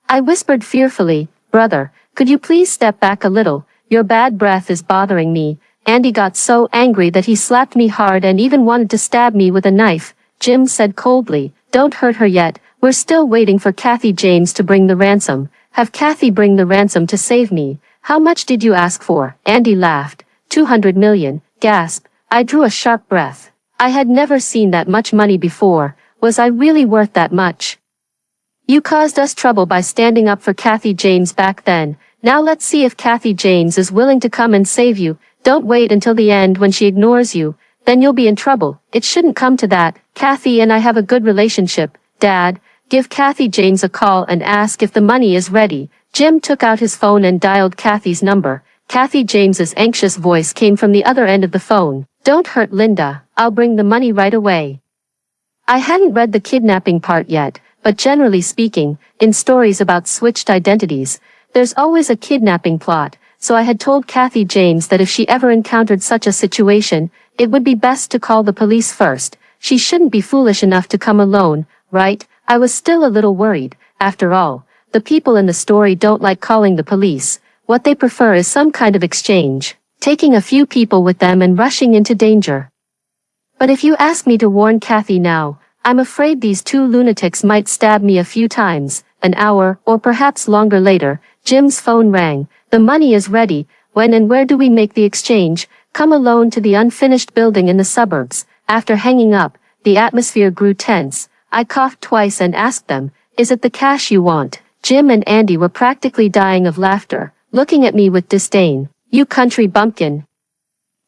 I whispered fearfully, brother, could you please step back a little? Your bad breath is bothering me. Andy got so angry that he slapped me hard and even wanted to stab me with a knife. Jim said coldly, don't hurt her yet. We're still waiting for Kathy James to bring the ransom. Have Kathy bring the ransom to save me. How much did you ask for? Andy laughed. 200 million. Gasp. I drew a sharp breath. I had never seen that much money before. Was I really worth that much? You caused us trouble by standing up for Kathy James back then. Now let's see if Kathy James is willing to come and save you. Don't wait until the end when she ignores you. Then you'll be in trouble. It shouldn't come to that. Kathy and I have a good relationship. Dad, give Kathy James a call and ask if the money is ready. Jim took out his phone and dialed Kathy's number. Kathy James's anxious voice came from the other end of the phone. Don't hurt Linda. I'll bring the money right away. I hadn't read the kidnapping part yet, but generally speaking, in stories about switched identities, there's always a kidnapping plot, so I had told Kathy James that if she ever encountered such a situation, it would be best to call the police first. She shouldn't be foolish enough to come alone, right? I was still a little worried. After all, the people in the story don't like calling the police. What they prefer is some kind of exchange, taking a few people with them and rushing into danger. But if you ask me to warn Kathy now, I'm afraid these two lunatics might stab me a few times. An hour, or perhaps longer later, Jim's phone rang. The money is ready. When and where do we make the exchange? Come alone to the unfinished building in the suburbs. After hanging up, the atmosphere grew tense. I coughed twice and asked them, is it the cash you want? Jim and Andy were practically dying of laughter, looking at me with disdain. You country bumpkin.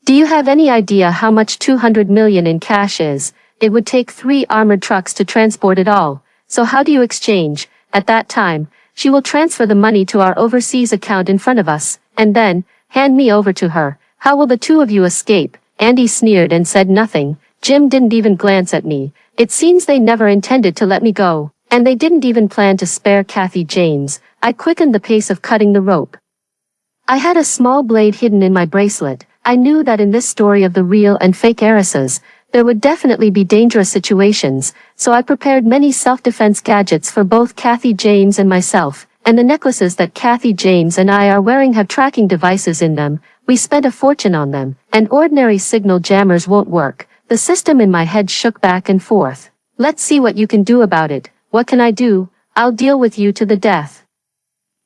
Do you have any idea how much 200 million in cash is? It would take 3 armored trucks to transport it all. So how do you exchange? At that time, she will transfer the money to our overseas account in front of us, and then, hand me over to her. How will the two of you escape? Andy sneered and said nothing. Jim didn't even glance at me. It seems they never intended to let me go, and they didn't even plan to spare Kathy James. I quickened the pace of cutting the rope. I had a small blade hidden in my bracelet. I knew that in this story of the real and fake heiresses, there would definitely be dangerous situations, so I prepared many self-defense gadgets for both Kathy James and myself, and the necklaces that Kathy James and I are wearing have tracking devices in them. We spent a fortune on them, and ordinary signal jammers won't work. The system in my head shook back and forth. Let's see what you can do about it. What can I do? I'll deal with you to the death.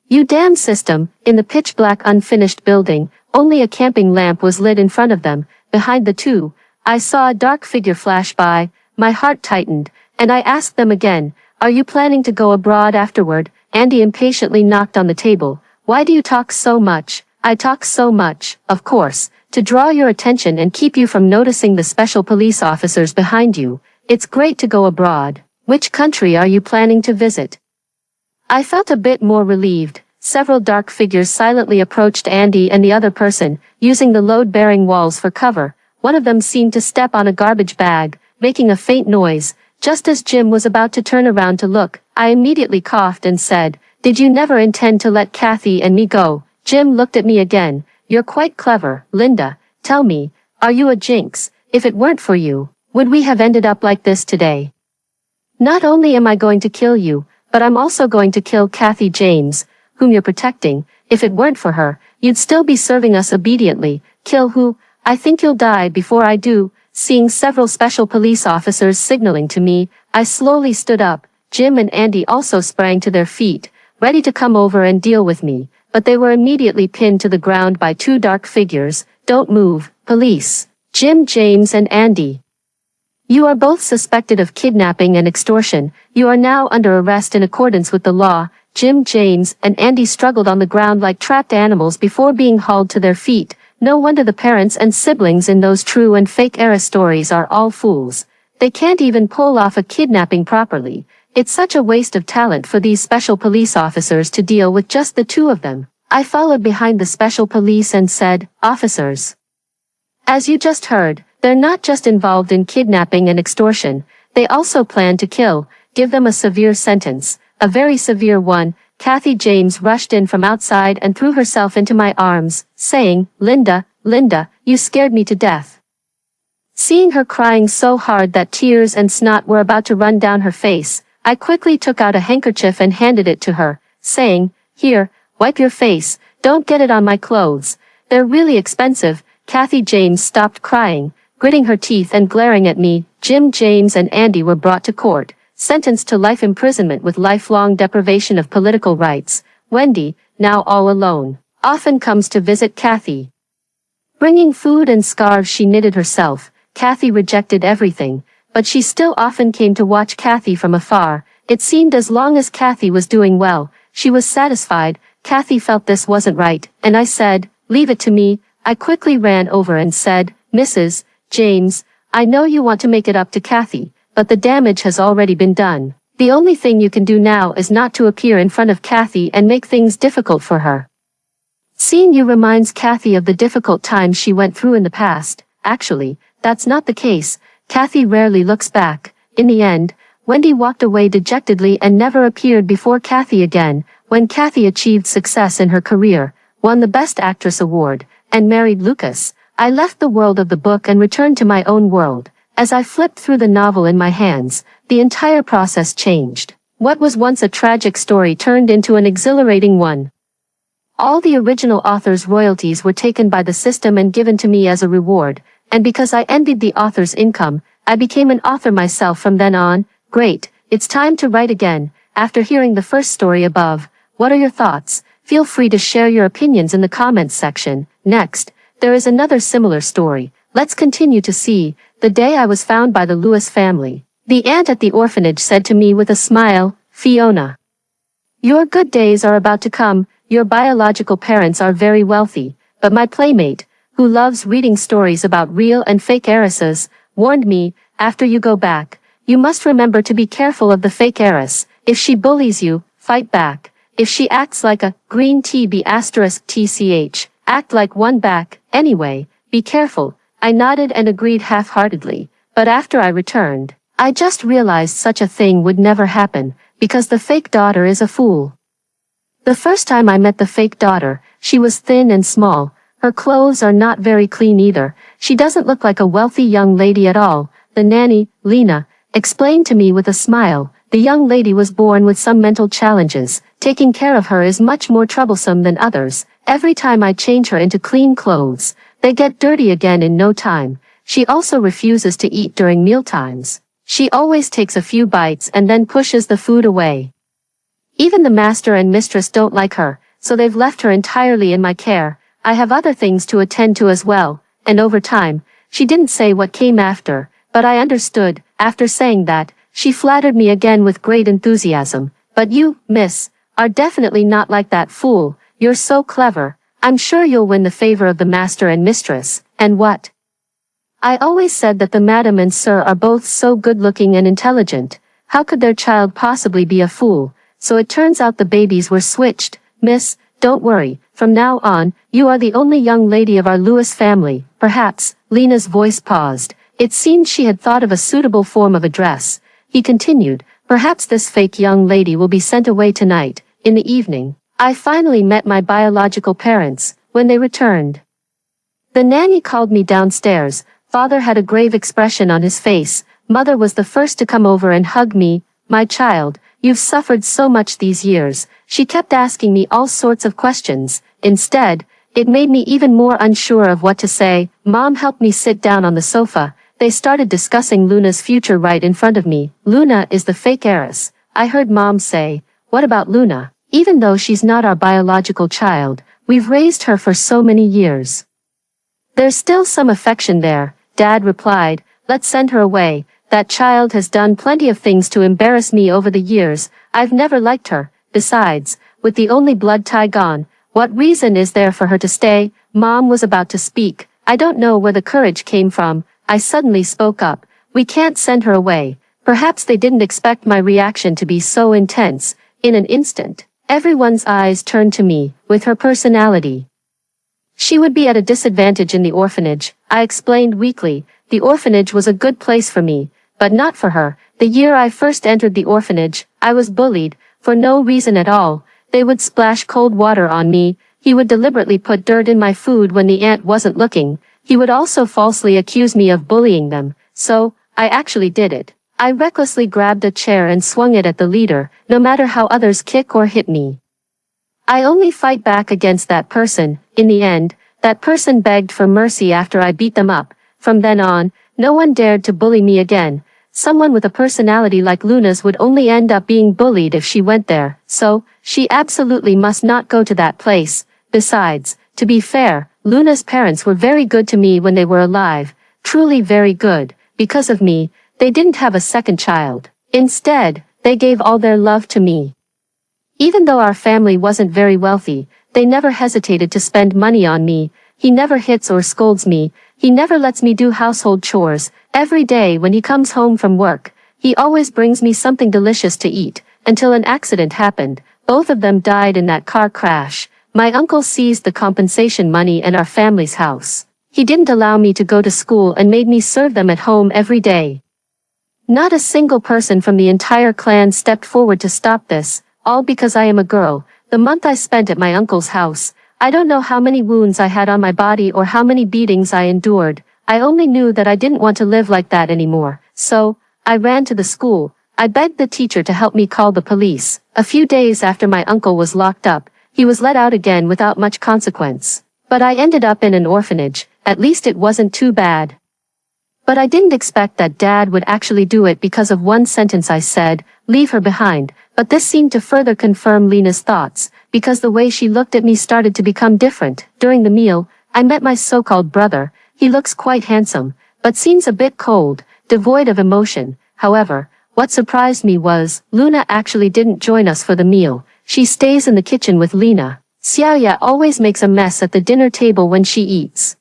You damn system. In the pitch-black unfinished building, only a camping lamp was lit in front of them. Behind the two, I saw a dark figure flash by. My heart tightened, and I asked them again, are you planning to go abroad afterward? Andy impatiently knocked on the table. Why do you talk so much? I talk so much, of course, to draw your attention and keep you from noticing the special police officers behind you. It's great to go abroad. Which country are you planning to visit? I felt a bit more relieved. Several dark figures silently approached Andy and the other person, using the load-bearing walls for cover. One of them seemed to step on a garbage bag, making a faint noise. Just as Jim was about to turn around to look, I immediately coughed and said, Did you never intend to let Kathy and me go? Jim looked at me again. You're quite clever, Linda. Tell me, are you a jinx? If it weren't for you, would we have ended up like this today? Not only am I going to kill you, but I'm also going to kill Kathy James, whom you're protecting. If it weren't for her, you'd still be serving us obediently. Kill who? I think you'll die before I do. Seeing several special police officers signaling to me, I slowly stood up. Jim and Andy also sprang to their feet, ready to come over and deal with me, but they were immediately pinned to the ground by two dark figures. Don't move, police. Jim, James and Andy. You are both suspected of kidnapping and extortion. You are now under arrest in accordance with the law. Jim, James, and Andy struggled on the ground like trapped animals before being hauled to their feet. No wonder the parents and siblings in those true and fake era stories are all fools. They can't even pull off a kidnapping properly. It's such a waste of talent for these special police officers to deal with just the two of them. I followed behind the special police and said, Officers. As you just heard, they're not just involved in kidnapping and extortion, they also plan to kill. Give them a severe sentence, a very severe one. Kathy James rushed in from outside and threw herself into my arms, saying, Linda, Linda, you scared me to death. Seeing her crying so hard that tears and snot were about to run down her face, I quickly took out a handkerchief and handed it to her, saying, Here, wipe your face, don't get it on my clothes. They're really expensive. Kathy James stopped crying, gritting her teeth and glaring at me. Jim, James and Andy were brought to court, sentenced to life imprisonment with lifelong deprivation of political rights. Wendy, now all alone, often comes to visit Kathy. Bringing food and scarves she knitted herself. Kathy rejected everything, but she still often came to watch Kathy from afar. It seemed as long as Kathy was doing well, she was satisfied. Kathy felt this wasn't right, and I said, Leave it to me. I quickly ran over and said, Mrs. James, I know you want to make it up to Kathy, but the damage has already been done. The only thing you can do now is not to appear in front of Kathy and make things difficult for her. Seeing you reminds Kathy of the difficult times she went through in the past. Actually, that's not the case. Kathy rarely looks back. In the end, Wendy walked away dejectedly and never appeared before Kathy again. When Kathy achieved success in her career, won the Best Actress award, and married Lucas, I left the world of the book and returned to my own world. As I flipped through the novel in my hands, the entire process changed. What was once a tragic story turned into an exhilarating one. All the original author's royalties were taken by the system and given to me as a reward, and because I envied the author's income, I became an author myself from then on. Great, it's time to write again. After hearing the first story above, what are your thoughts? Feel free to share your opinions in the comments section. Next, there is another similar story. Let's continue to see. The day I was found by the Lewis family, the aunt at the orphanage said to me with a smile, Fiona, your good days are about to come. Your biological parents are very wealthy, but my playmate, who loves reading stories about real and fake heiresses, warned me, after you go back, you must remember to be careful of the fake heiress. If she bullies you, fight back. If she acts like a green tea *tch, act like one back. Anyway, be careful. I nodded and agreed half-heartedly, but after I returned, I just realized such a thing would never happen, because the fake daughter is a fool. The first time I met the fake daughter, she was thin and small. Her clothes are not very clean either. She doesn't look like a wealthy young lady at all. The nanny, Lena, explained to me with a smile. The young lady was born with some mental challenges. Taking care of her is much more troublesome than others. Every time I change her into clean clothes, they get dirty again in no time. She also refuses to eat during mealtimes. She always takes a few bites and then pushes the food away. Even the master and mistress don't like her, so they've left her entirely in my care. I have other things to attend to as well, and over time, she didn't say what came after, but I understood. After saying that, she flattered me again with great enthusiasm. But you, miss, are definitely not like that fool. You're so clever. I'm sure you'll win the favor of the master and mistress. And what? I always said that the madam and sir are both so good-looking and intelligent. How could their child possibly be a fool? So it turns out the babies were switched. Miss, don't worry. From now on, you are the only young lady of our Lewis family. Perhaps. Lena's voice paused. It seemed she had thought of a suitable form of address. He continued, perhaps this fake young lady will be sent away tonight. In the evening, I finally met my biological parents. When they returned, the nanny called me downstairs. Father had a grave expression on his face. Mother was the first to come over and hug me. My child, you've suffered so much these years. She kept asking me all sorts of questions. Instead, it made me even more unsure of what to say. Mom helped me sit down on the sofa. They started discussing Luna's future right in front of me. Luna is the fake heiress, I heard Mom say. What about Luna? Even though she's not our biological child, we've raised her for so many years. There's still some affection there, Dad replied. Let's send her away. That child has done plenty of things to embarrass me over the years. I've never liked her. Besides, with the only blood tie gone, what reason is there for her to stay? Mom was about to speak. I don't know where the courage came from. I suddenly spoke up. We can't send her away. Perhaps they didn't expect my reaction to be so intense. In an instant, everyone's eyes turned to me. With her personality, she would be at a disadvantage in the orphanage, I explained weakly. The orphanage was a good place for me, but not for her. The year I first entered the orphanage, I was bullied, for no reason at all. They would splash cold water on me. He would deliberately put dirt in my food when the aunt wasn't looking. He would also falsely accuse me of bullying them. So, I actually did it. I recklessly grabbed a chair and swung it at the leader, no matter how others kick or hit me. I only fight back against that person. In the end, that person begged for mercy after I beat them up. From then on, no one dared to bully me again. Someone with a personality like Luna's would only end up being bullied if she went there, so, she absolutely must not go to that place. Besides, to be fair, Luna's parents were very good to me when they were alive, truly very good. Because of me, they didn't have a second child. Instead, they gave all their love to me. Even though our family wasn't very wealthy, they never hesitated to spend money on me. He never hits or scolds me. He never lets me do household chores. Every day when he comes home from work, he always brings me something delicious to eat, until an accident happened. Both of them died in that car crash. My uncle seized the compensation money and our family's house. He didn't allow me to go to school and made me serve them at home every day. Not a single person from the entire clan stepped forward to stop this, all because I am a girl. The month I spent at my uncle's house, I don't know how many wounds I had on my body or how many beatings I endured. I only knew that I didn't want to live like that anymore. So, I ran to the school. I begged the teacher to help me call the police. A few days after my uncle was locked up, he was let out again without much consequence. But I ended up in an orphanage. At least it wasn't too bad. But I didn't expect that Dad would actually do it because of one sentence I said, leave her behind. But this seemed to further confirm Lena's thoughts, because the way she looked at me started to become different. During the meal, I met my so-called brother. He looks quite handsome, but seems a bit cold, devoid of emotion. However, what surprised me was, Luna actually didn't join us for the meal. She stays in the kitchen with Lena. Xiaoya always makes a mess at the dinner table when she eats.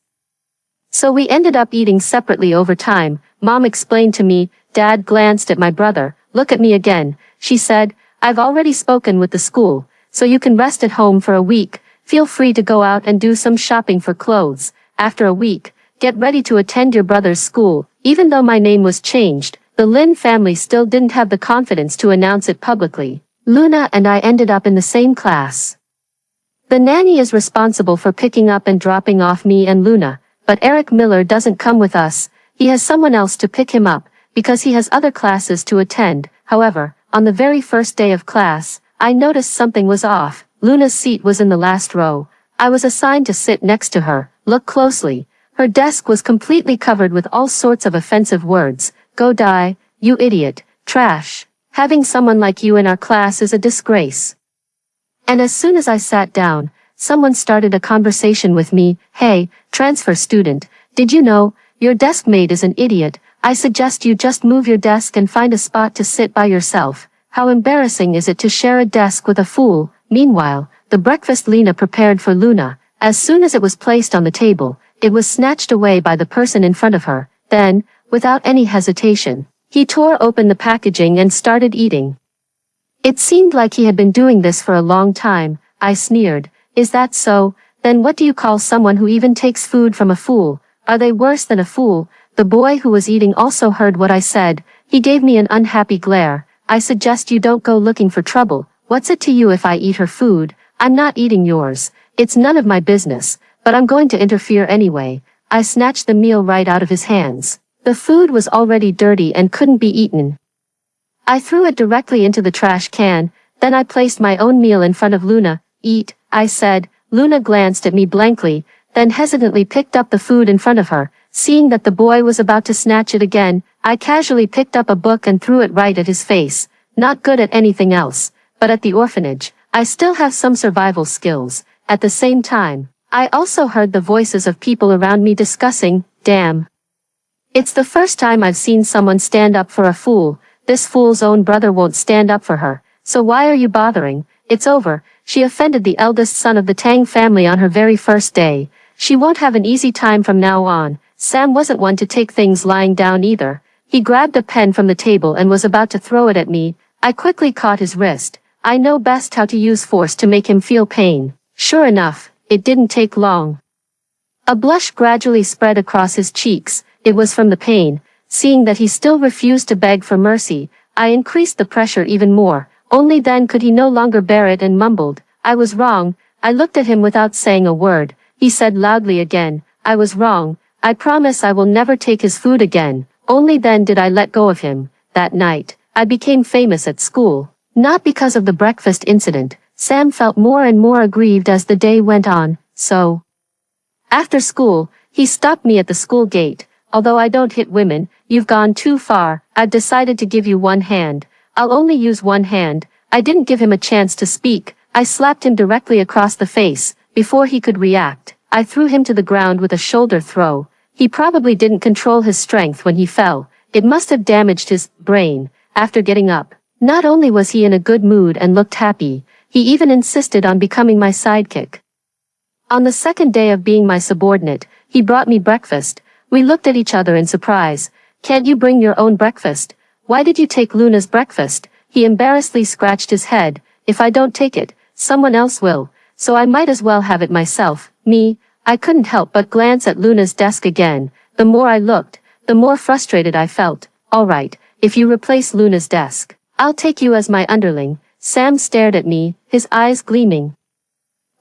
So we ended up eating separately over time. Mom explained to me. Dad glanced at my brother. Look at me again, she said. I've already spoken with the school, so you can rest at home for a week. Feel free to go out and do some shopping for clothes. After a week, get ready to attend your brother's school. Even though my name was changed, the Lin family still didn't have the confidence to announce it publicly. Luna and I ended up in the same class. The nanny is responsible for picking up and dropping off me and Luna, but Eric Miller doesn't come with us. He has someone else to pick him up, because he has other classes to attend. However, on the very first day of class, I noticed something was off. Luna's seat was in the last row. I was assigned to sit next to her. Look closely. Her desk was completely covered with all sorts of offensive words. Go die, you idiot, trash. Having someone like you in our class is a disgrace. And as soon as I sat down, someone started a conversation with me. Hey, transfer student, did you know, your desk mate is an idiot? I suggest you just move your desk and find a spot to sit by yourself. How embarrassing is it to share a desk with a fool? Meanwhile, the breakfast Lena prepared for Luna, as soon as it was placed on the table, it was snatched away by the person in front of her. Then, without any hesitation, he tore open the packaging and started eating. It seemed like he had been doing this for a long time. I sneered. Is that so? Then what do you call someone who even takes food from a fool? Are they worse than a fool? The boy who was eating also heard what I said. He gave me an unhappy glare. I suggest you don't go looking for trouble. What's it to you if I eat her food? I'm not eating yours. It's none of my business, but I'm going to interfere anyway. I snatched the meal right out of his hands. The food was already dirty and couldn't be eaten. I threw it directly into the trash can, then I placed my own meal in front of Luna. Eat, I said. Luna glanced at me blankly, then hesitantly picked up the food in front of her. Seeing that the boy was about to snatch it again, I casually picked up a book and threw it right at his face. Not good at anything else, but at the orphanage, I still have some survival skills. At the same time, I also heard the voices of people around me discussing, damn. It's the first time I've seen someone stand up for a fool. This fool's own brother won't stand up for her, so why are you bothering? It's over. She offended the eldest son of the Tang family on her very first day. She won't have an easy time from now on. Sam wasn't one to take things lying down either. He grabbed a pen from the table and was about to throw it at me. I quickly caught his wrist. I know best how to use force to make him feel pain. Sure enough, it didn't take long. A blush gradually spread across his cheeks. It was from the pain. Seeing that he still refused to beg for mercy, I increased the pressure even more. Only then could he no longer bear it and mumbled, I was wrong. I looked at him without saying a word. He said loudly again, I was wrong. I promise I will never take his food again. Only then did I let go of him. That night, I became famous at school. Not because of the breakfast incident. Sam felt more and more aggrieved as the day went on, so. After school, he stopped me at the school gate. Although I don't hit women, you've gone too far. I've decided to give you one hand. I'll only use one hand. I didn't give him a chance to speak. I slapped him directly across the face. Before he could react, I threw him to the ground with a shoulder throw. He probably didn't control his strength when he fell. It must have damaged his brain. After getting up, not only was he in a good mood and looked happy, he even insisted on becoming my sidekick. On the second day of being my subordinate, he brought me breakfast. We looked at each other in surprise. Can't you bring your own breakfast? Why did you take Luna's breakfast? He embarrassedly scratched his head. If I don't take it, someone else will, so I might as well have it myself. Me, I couldn't help but glance at Luna's desk again. The more I looked, the more frustrated I felt. Alright, if you replace Luna's desk, I'll take you as my underling. Sam stared at me, his eyes gleaming.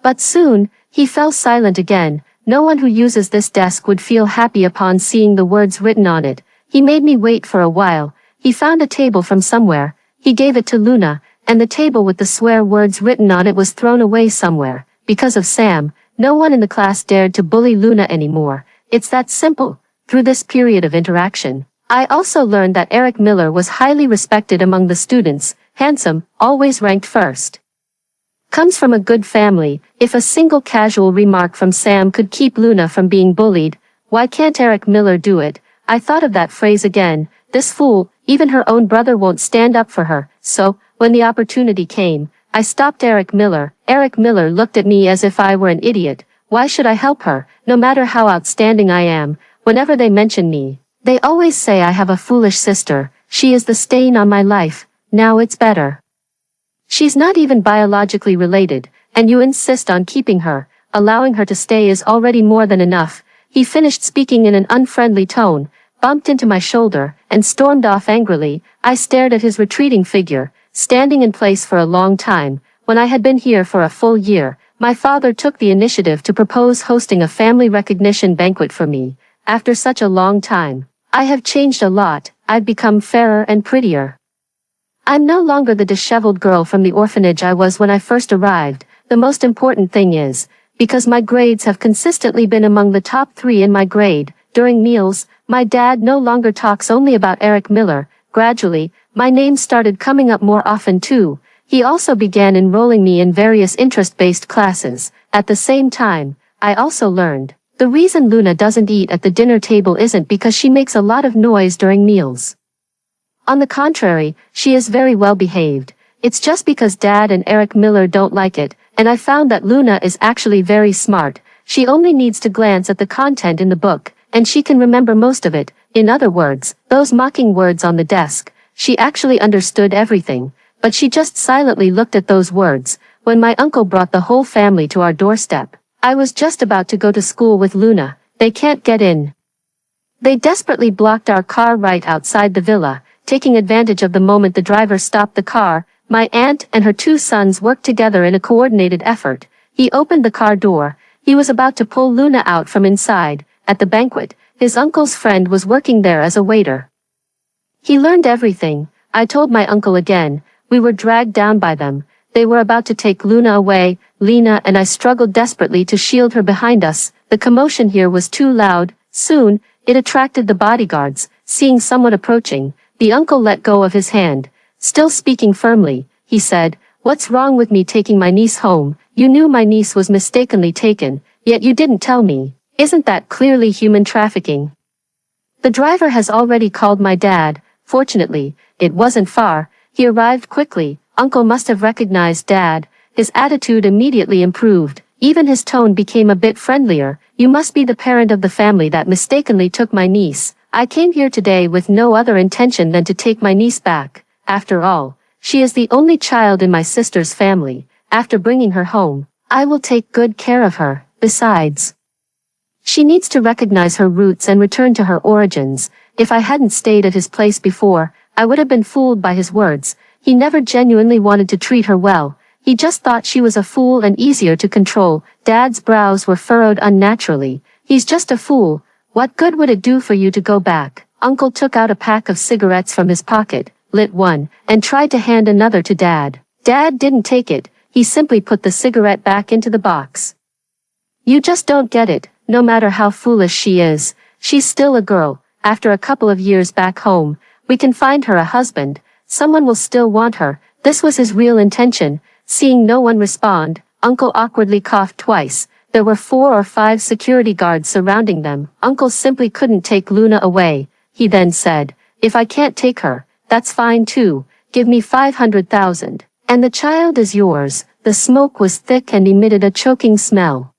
But soon, he fell silent again. No one who uses this desk would feel happy upon seeing the words written on it. He made me wait for a while. He found a table from somewhere. He gave it to Luna, and the table with the swear words written on it was thrown away somewhere. Because of Sam, no one in the class dared to bully Luna anymore. It's that simple. Through this period of interaction, I also learned that Eric Miller was highly respected among the students, handsome, always ranked first. Comes from a good family. If a single casual remark from Sam could keep Luna from being bullied, why can't Eric Miller do it? I thought of that phrase again. This fool, even her own brother won't stand up for her. So, when the opportunity came, I stopped Eric Miller. Eric Miller looked at me as if I were an idiot. Why should I help her? No matter how outstanding I am, whenever they mention me, they always say I have a foolish sister. She is the stain on my life. Now it's better. She's not even biologically related, and you insist on keeping her. Allowing her to stay is already more than enough. He finished speaking in an unfriendly tone, bumped into my shoulder, and stormed off angrily. I stared at his retreating figure, standing in place for a long time. When I had been here for a full year, my father took the initiative to propose hosting a family recognition banquet for me. After such a long time, I have changed a lot. I've become fairer and prettier. I'm no longer the disheveled girl from the orphanage I was when I first arrived. The most important thing is, because my grades have consistently been among the top 3 in my grade, during meals, my dad no longer talks only about Eric Miller. Gradually, my name started coming up more often too. He also began enrolling me in various interest-based classes. At the same time, I also learned, the reason Luna doesn't eat at the dinner table isn't because she makes a lot of noise during meals. On the contrary, she is very well behaved. It's just because Dad and Eric Miller don't like it, and I found that Luna is actually very smart. She only needs to glance at the content in the book, and she can remember most of it. In other words, those mocking words on the desk, she actually understood everything, but she just silently looked at those words. When my uncle brought the whole family to our doorstep, I was just about to go to school with Luna. They can't get in. They desperately blocked our car right outside the villa. Taking advantage of the moment the driver stopped the car, My aunt and her two sons worked together in a coordinated effort. He opened the car door. He was about to pull Luna out from inside. At the banquet, his uncle's friend was working there as a waiter. He learned everything. I told my uncle again. We were dragged down by them. They were about to take Luna away. Lena and I struggled desperately to shield her behind us. The commotion here was too loud. Soon, it attracted the bodyguards. Seeing someone approaching, the uncle let go of his hand. Still speaking firmly, he said, "What's wrong with me taking my niece home? You knew my niece was mistakenly taken, yet you didn't tell me. Isn't that clearly human trafficking?" The driver has already called my dad. Fortunately, it wasn't far. He arrived quickly. Uncle must have recognized Dad. His attitude immediately improved. Even his tone became a bit friendlier. "You must be the parent of the family that mistakenly took my niece. I came here today with no other intention than to take my niece back. After all, she is the only child in my sister's family. After bringing her home, I will take good care of her. Besides, she needs to recognize her roots and return to her origins." If I hadn't stayed at his place before, I would have been fooled by his words. He never genuinely wanted to treat her well. He just thought she was a fool and easier to control. Dad's brows were furrowed unnaturally. "He's just a fool. What good would it do for you to go back?" Uncle took out a pack of cigarettes from his pocket, lit one, and tried to hand another to Dad. Dad didn't take it. He simply put the cigarette back into the box. "You just don't get it. No matter how foolish she is, she's still a girl. After a couple of years back home, we can find her a husband. Someone will still want her." This was his real intention. Seeing no one respond, Uncle awkwardly coughed twice. There were 4 or 5 security guards surrounding them. Uncle simply couldn't take Luna away. He then said, "If I can't take her, that's fine too. Give me 500,000. And the child is yours." The smoke was thick and emitted a choking smell.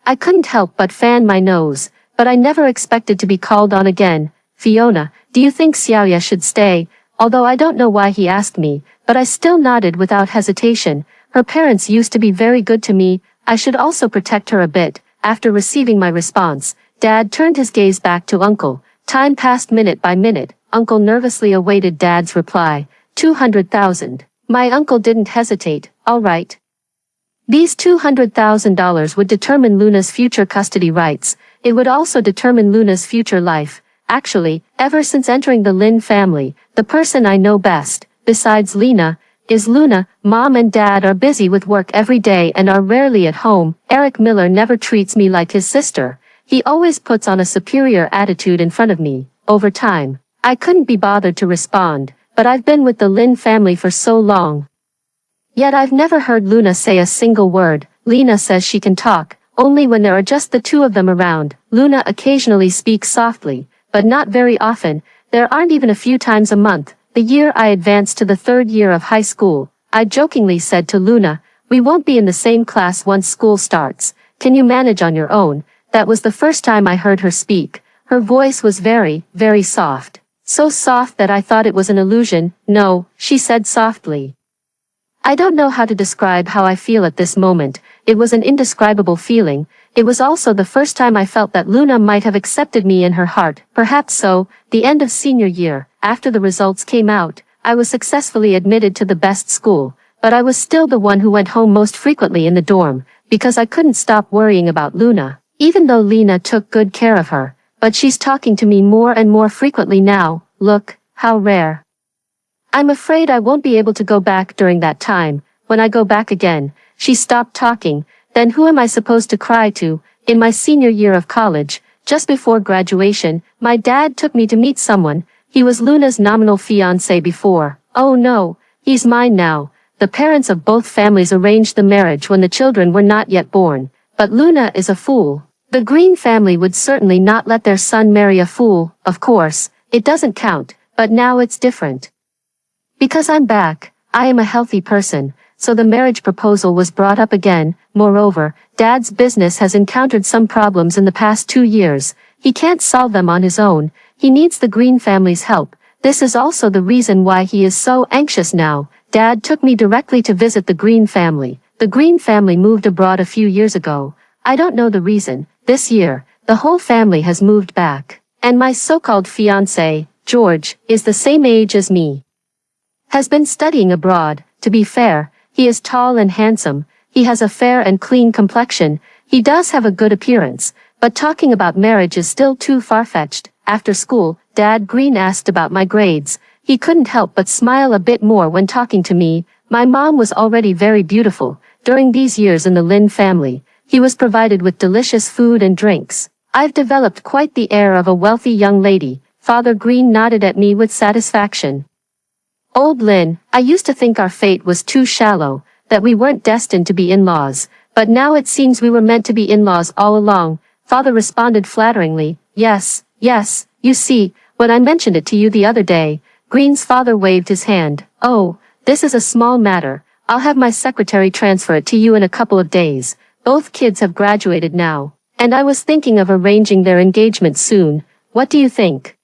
I couldn't help but fan my nose, but I never expected to be called on again. "Fiona, do you think Xiaoya should stay?" Although I don't know why he asked me, but I still nodded without hesitation. Her parents used to be very good to me. I should also protect her a bit. After receiving my response, Dad turned his gaze back to Uncle. Time passed minute by minute. Uncle nervously awaited Dad's reply. 200,000. My uncle didn't hesitate. "All right." These $200,000 would determine Luna's future custody rights. It would also determine Luna's future life. Actually, ever since entering the Lin family, the person I know best, besides Lena, is Luna. Mom and Dad are busy with work every day and are rarely at home. Eric Miller never treats me like his sister. He always puts on a superior attitude in front of me. Over time, I couldn't be bothered to respond, but I've been with the Lin family for so long. Yet I've never heard Luna say a single word. Lena says she can talk, only when there are just the two of them around. Luna occasionally speaks softly, but not very often. There aren't even a few times a month. The year I advanced to the 3rd year of high school, I jokingly said to Luna, "We won't be in the same class once school starts. Can you manage on your own?" That was the first time I heard her speak. Her voice was very, very soft. So soft that I thought it was an illusion. "No," she said softly. I don't know how to describe how I feel at this moment. It was an indescribable feeling. It was also the first time I felt that Luna might have accepted me in her heart. Perhaps so. The end of senior year, after the results came out, I was successfully admitted to the best school, but I was still the one who went home most frequently in the dorm, because I couldn't stop worrying about Luna, even though Lena took good care of her. But she's talking to me more and more frequently now. Look, how rare. I'm afraid I won't be able to go back during that time. When I go back again, she stopped talking. Then who am I supposed to cry to? In my senior year of college, just before graduation, my dad took me to meet someone. He was Luna's nominal fiancé before. Oh no, he's mine now. The parents of both families arranged the marriage when the children were not yet born. But Luna is a fool. The Green family would certainly not let their son marry a fool. Of course, it doesn't count, but now it's different. Because I'm back, I am a healthy person, so the marriage proposal was brought up again. Moreover, Dad's business has encountered some problems in the past 2 years. He can't solve them on his own. He needs the Green family's help. This is also the reason why he is so anxious now. Dad took me directly to visit the Green family. The Green family moved abroad a few years ago. I don't know the reason. This year, the whole family has moved back. And my so-called fiancé, George, is the same age as me. Has been studying abroad. To be fair, he is tall and handsome, he has a fair and clean complexion, he does have a good appearance, but talking about marriage is still too far-fetched. After school, Dad Green asked about my grades. He couldn't help but smile a bit more when talking to me. My mom was already very beautiful. During these years in the Lin family, he was provided with delicious food and drinks. I've developed quite the air of a wealthy young lady. Father Green nodded at me with satisfaction. Old Lin, I used to think our fate was too shallow, that we weren't destined to be in-laws, but now it seems we were meant to be in-laws all along. Father responded flatteringly, yes, you see, when I mentioned it to you the other day. Green's father waved his hand. Oh, this is a small matter. I'll have my secretary transfer it to you in a couple of days. Both kids have graduated now, and I was thinking of arranging their engagement soon. What do you think?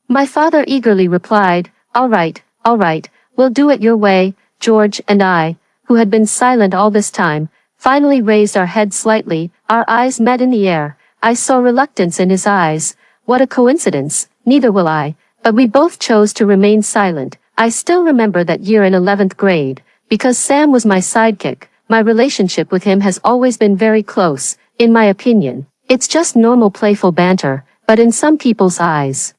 My father eagerly replied, all right, we'll do it your way. George and I, who had been silent all this time, finally raised our heads slightly. Our eyes met in the air. I saw reluctance in his eyes. What a coincidence, neither will I, but we both chose to remain silent. I still remember that year in 11th grade, because Sam was my sidekick. My relationship with him has always been very close, in my opinion. It's just normal playful banter, but in some people's eyes,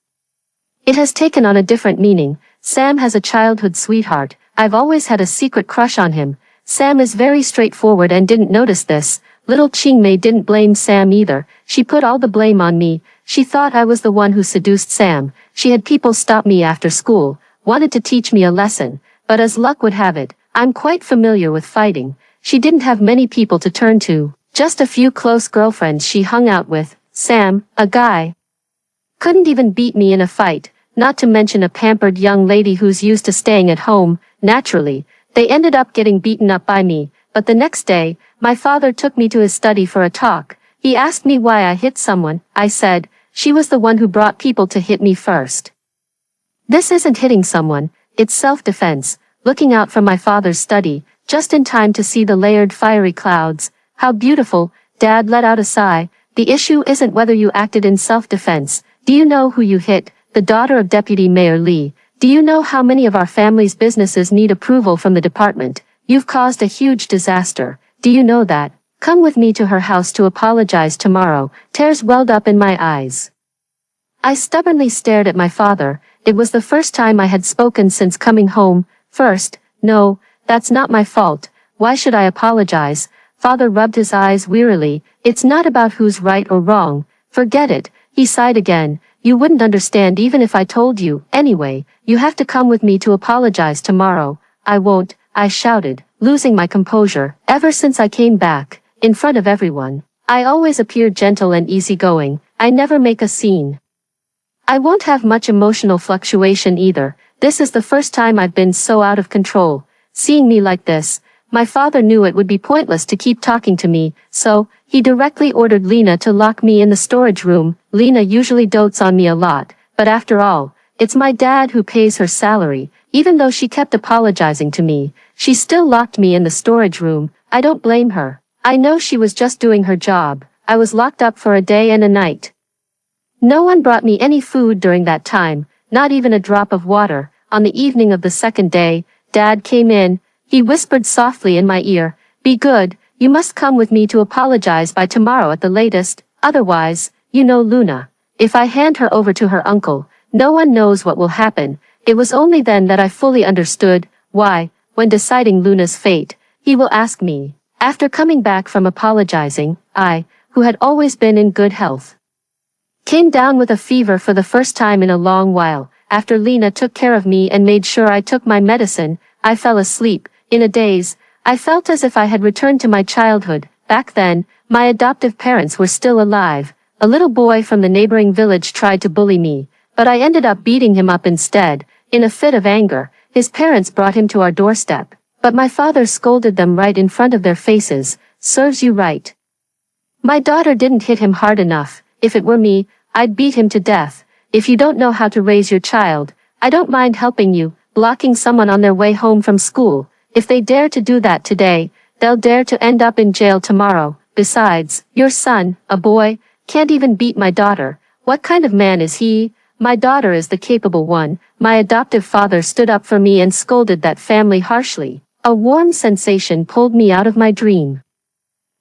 it has taken on a different meaning. Sam has a childhood sweetheart. I've always had a secret crush on him. Sam is very straightforward and didn't notice this. Little Chingmei didn't blame Sam either. She put all the blame on me. She thought I was the one who seduced Sam. She had people stop me after school, wanted to teach me a lesson, but as luck would have it, I'm quite familiar with fighting. She didn't have many people to turn to, just a few close girlfriends she hung out with. Sam, a guy, couldn't even beat me in a fight, not to mention a pampered young lady who's used to staying at home. Naturally, they ended up getting beaten up by me, but the next day, my father took me to his study for a talk. He asked me why I hit someone. I said, she was the one who brought people to hit me first. This isn't hitting someone, it's self-defense. Looking out from my father's study, just in time to see the layered fiery clouds. How beautiful. Dad let out a sigh. The issue isn't whether you acted in self-defense. Do you know who you hit? The daughter of Deputy Mayor Lee. Do you know how many of our family's businesses need approval from the department? You've caused a huge disaster. Do you know that? Come with me to her house to apologize tomorrow. Tears welled up in my eyes. I stubbornly stared at my father. It was the first time I had spoken since coming home. First, no, that's not my fault. Why should I apologize? Father rubbed his eyes wearily. It's not about who's right or wrong. Forget it. He sighed again. You wouldn't understand even if I told you. Anyway, you have to come with me to apologize tomorrow. I won't, I shouted, losing my composure. Ever since I came back, in front of everyone, I always appear gentle and easygoing. I never make a scene. I won't have much emotional fluctuation either. This is the first time I've been so out of control. Seeing me like this, my father knew it would be pointless to keep talking to me, so he directly ordered Lena to lock me in the storage room. Lena usually dotes on me a lot, but after all, it's my dad who pays her salary. Even though she kept apologizing to me, she still locked me in the storage room. I don't blame her. I know she was just doing her job. I was locked up for a day and a night. No one brought me any food during that time, not even a drop of water. On the evening of the second day, Dad came in. He whispered softly in my ear, "Be good, you must come with me to apologize by tomorrow at the latest, otherwise, you know Luna. If I hand her over to her uncle, no one knows what will happen." It was only then that I fully understood why, when deciding Luna's fate, he will ask me. After coming back from apologizing, I, who had always been in good health, came down with a fever for the first time in a long while. After Lena took care of me and made sure I took my medicine, I fell asleep. In a daze, I felt as if I had returned to my childhood. Back then, my adoptive parents were still alive. A little boy from the neighboring village tried to bully me, but I ended up beating him up instead. In a fit of anger, his parents brought him to our doorstep, but my father scolded them right in front of their faces. "Serves you right. My daughter didn't hit him hard enough. If it were me, I'd beat him to death. If you don't know how to raise your child, I don't mind helping you." Blocking someone on their way home from school. If they dare to do that today, they'll dare to end up in jail tomorrow. Besides, your son, a boy, can't even beat my daughter. What kind of man is he? My daughter is the capable one. My adoptive father stood up for me and scolded that family harshly. A warm sensation pulled me out of my dream.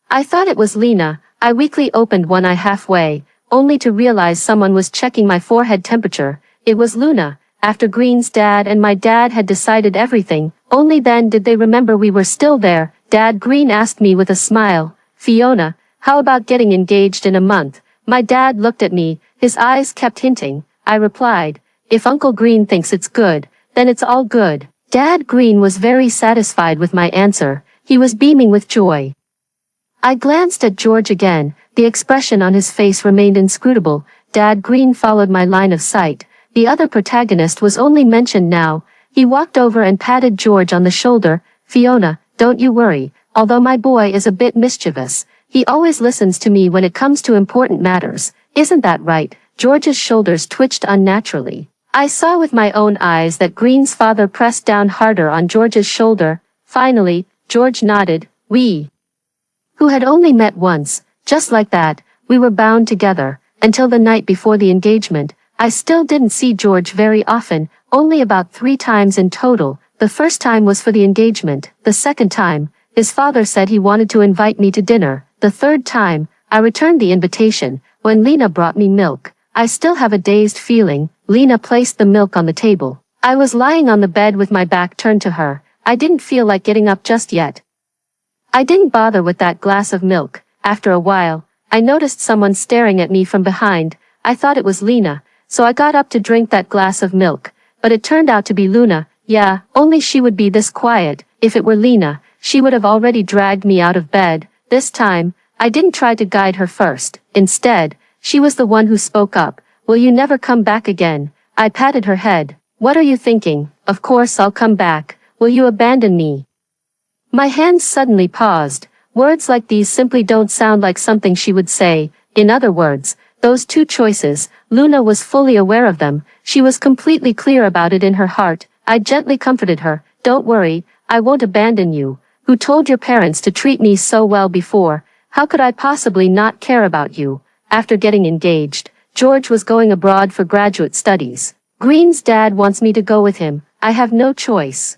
I thought it was Lena. I weakly opened one eye halfway, only to realize someone was checking my forehead temperature. It was Luna. After Green's dad and my dad had decided everything, only then did they remember we were still there. Dad Green asked me with a smile, "Fiona, how about getting engaged in a month?" My dad looked at me, his eyes kept hinting. I replied, "If Uncle Green thinks it's good, then it's all good." Dad Green was very satisfied with my answer. He was beaming with joy. I glanced at George again. The expression on his face remained inscrutable. Dad Green followed my line of sight. The other protagonist was only mentioned now. He walked over and patted George on the shoulder. "Fiona, don't you worry. Although my boy is a bit mischievous, he always listens to me when it comes to important matters. Isn't that right?" George's shoulders twitched unnaturally. I saw with my own eyes that Green's father pressed down harder on George's shoulder. Finally, George nodded. We, who had only met once, just like that, we were bound together. Until the night before the engagement, I still didn't see George very often, only about 3 times in total. The first time was for the engagement. The second time, his father said he wanted to invite me to dinner. The third time, I returned the invitation, when Lena brought me milk. I still have a dazed feeling. Lena placed the milk on the table. I was lying on the bed with my back turned to her. I didn't feel like getting up just yet. I didn't bother with that glass of milk. After a while, I noticed someone staring at me from behind. I thought it was Lena, so I got up to drink that glass of milk. But it turned out to be Luna. Yeah, only she would be this quiet. If it were Lena, she would have already dragged me out of bed. This time, I didn't try to guide her first. Instead, she was the one who spoke up. "Will you never come back again?" I patted her head. "What are you thinking? Of course I'll come back. Will you abandon me?" My hands suddenly paused. Words like these simply don't sound like something she would say. In other words, those 2 choices, Luna was fully aware of them. She was completely clear about it in her heart. I gently comforted her. "Don't worry, I won't abandon you. Who told your parents to treat me so well before? How could I possibly not care about you?" After getting engaged, George was going abroad for graduate studies. Green's dad wants me to go with him. I have no choice.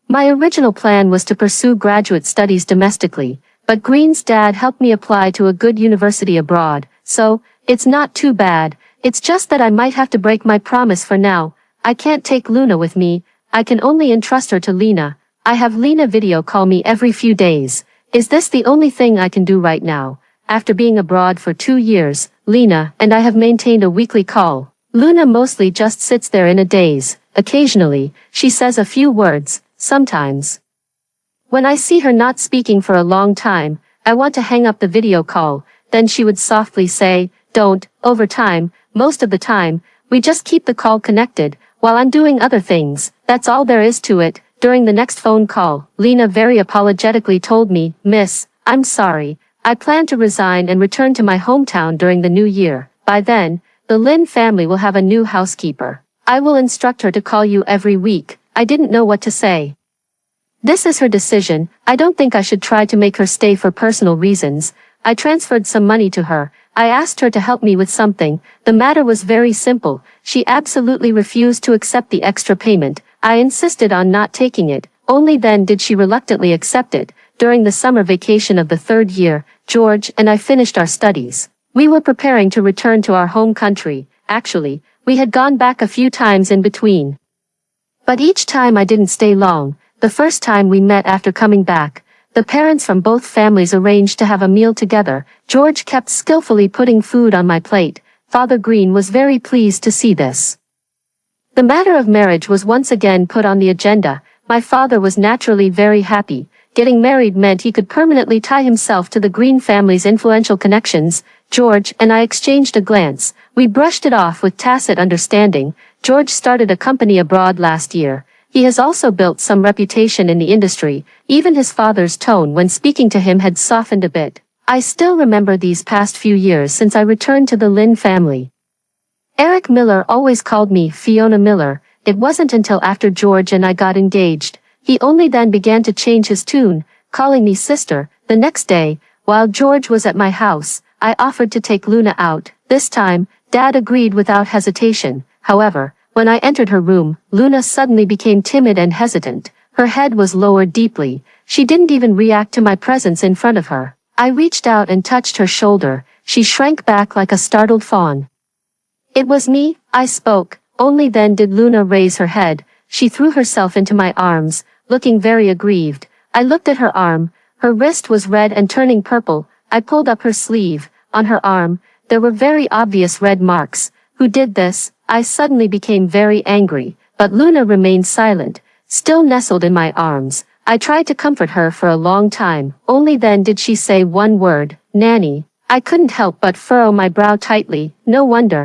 My original plan was to pursue graduate studies domestically, but Green's dad helped me apply to a good university abroad, so, it's not too bad. It's just that I might have to break my promise for now. I can't take Luna with me. I can only entrust her to Lena. I have Lena video call me every few days. Is this the only thing I can do right now? After being abroad for 2 years, Lena and I have maintained a weekly call. Luna mostly just sits there in a daze. Occasionally, she says a few words. Sometimes, when I see her not speaking for a long time, I want to hang up the video call. Then she would softly say, "Don't." Over time, most of the time, we just keep the call connected, while I'm doing other things. That's all there is to it. During the next phone call, Lena very apologetically told me, "Miss, I'm sorry. I plan to resign and return to my hometown during the new year. By then, the Lin family will have a new housekeeper. I will instruct her to call you every week." I didn't know what to say. This is her decision. I don't think I should try to make her stay for personal reasons. I transferred some money to her. I asked her to help me with something. The matter was very simple. She absolutely refused to accept the extra payment. I insisted on not taking it. Only then did she reluctantly accept it. During the summer vacation of the 3rd year, George and I finished our studies. We were preparing to return to our home country. Actually, we had gone back a few times in between. But each time I didn't stay long. The first time we met after coming back, the parents from both families arranged to have a meal together. George kept skillfully putting food on my plate. Father Green was very pleased to see this. The matter of marriage was once again put on the agenda. My father was naturally very happy. Getting married meant he could permanently tie himself to the Green family's influential connections. George and I exchanged a glance. We brushed it off with tacit understanding. George started a company abroad last year. He has also built some reputation in the industry. Even his father's tone when speaking to him had softened a bit. I still remember these past few years since I returned to the Lin family. Eric Miller always called me Fiona Miller. It wasn't until after George and I got engaged. He only then began to change his tune, calling me sister. The next day, while George was at my house, I offered to take Luna out. This time, Dad agreed without hesitation. However, when I entered her room, Luna suddenly became timid and hesitant. Her head was lowered deeply. She didn't even react to my presence in front of her. I reached out and touched her shoulder. She shrank back like a startled fawn. "It was me," I spoke. Only then did Luna raise her head. She threw herself into my arms, looking very aggrieved. I looked at her arm. Her wrist was red and turning purple. I pulled up her sleeve. On her arm, there were very obvious red marks. Who did this? I suddenly became very angry, but Luna remained silent, still nestled in my arms. I tried to comfort her for a long time. Only then did she say one word, "Nanny." I couldn't help but furrow my brow tightly. No wonder.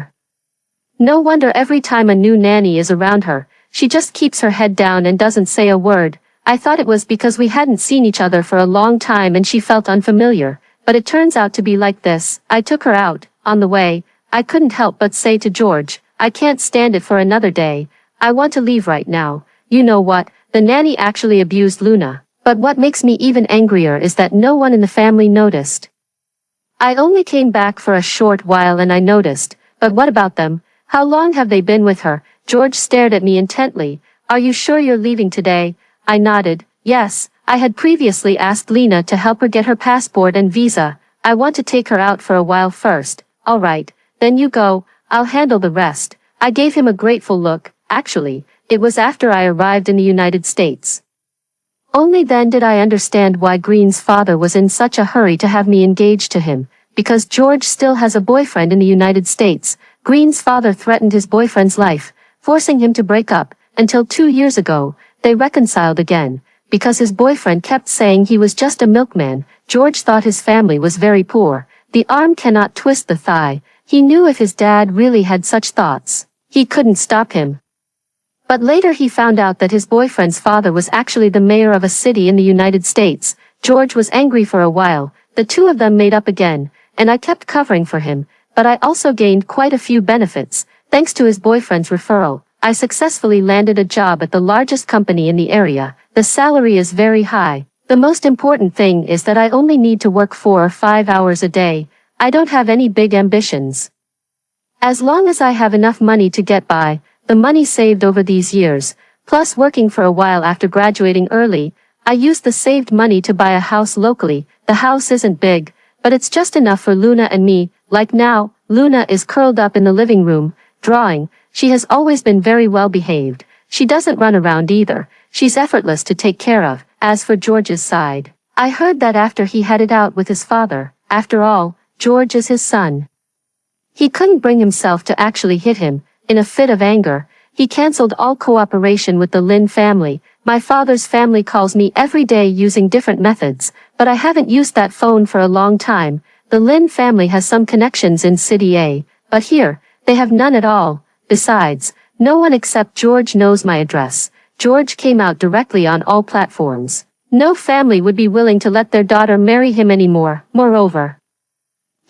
No wonder every time a new nanny is around her, she just keeps her head down and doesn't say a word. I thought it was because we hadn't seen each other for a long time and she felt unfamiliar, but it turns out to be like this. I took her out. On the way, I couldn't help but say to George, "I can't stand it for another day. I want to leave right now." You know what? The nanny actually abused Luna. But what makes me even angrier is that no one in the family noticed. I only came back for a short while and I noticed. But what about them? How long have they been with her? George stared at me intently. "Are you sure you're leaving today?" I nodded. Yes, I had previously asked Lena to help her get her passport and visa. I want to take her out for a while first. "All right, then you go. I'll handle the rest." I gave him a grateful look. Actually, it was after I arrived in the United States. Only then did I understand why Green's father was in such a hurry to have me engaged to him. Because George still has a boyfriend in the United States. Green's father threatened his boyfriend's life, forcing him to break up. Until 2 years ago, they reconciled again. Because his boyfriend kept saying he was just a milkman, George thought his family was very poor. The arm cannot twist the thigh. He knew if his dad really had such thoughts, he couldn't stop him. But later he found out that his boyfriend's father was actually the mayor of a city in the United States. George was angry for a while. The two of them made up again, and I kept covering for him. But I also gained quite a few benefits. Thanks to his boyfriend's referral, I successfully landed a job at the largest company in the area. The salary is very high. The most important thing is that I only need to work 4 or 5 hours a day. I don't have any big ambitions. As long as I have enough money to get by, the money saved over these years, plus working for a while after graduating early, I used the saved money to buy a house locally. The house isn't big, but it's just enough for Luna and me. Like now, Luna is curled up in the living room, drawing. She has always been very well behaved. She doesn't run around either. She's effortless to take care of. As for George's side, I heard that after he had it out with his father. After all, George is his son. He couldn't bring himself to actually hit him. In a fit of anger, he cancelled all cooperation with the Lin family. My father's family calls me every day using different methods, but I haven't used that phone for a long time. The Lin family has some connections in City A, but here, they have none at all. Besides, no one except George knows my address. George came out directly on all platforms. No family would be willing to let their daughter marry him anymore. Moreover,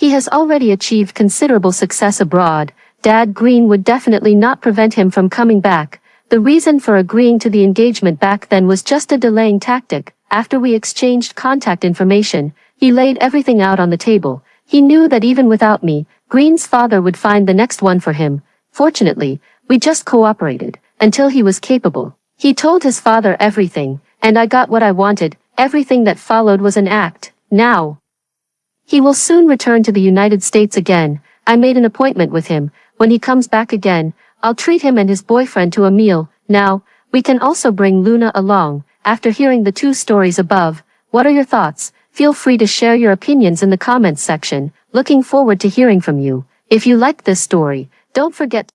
he has already achieved considerable success abroad. Dad Green would definitely not prevent him from coming back. The reason for agreeing to the engagement back then was just a delaying tactic. After we exchanged contact information, he laid everything out on the table. He knew that even without me, Green's father would find the next one for him. Fortunately, we just cooperated, until he was capable. He told his father everything, and I got what I wanted. Everything that followed was an act. Now, he will soon return to the United States again. I made an appointment with him. When he comes back again, I'll treat him and his boyfriend to a meal. Now, we can also bring Luna along. After hearing the 2 stories above, what are your thoughts? Feel free to share your opinions in the comments section. Looking forward to hearing from you. If you liked this story, don't forget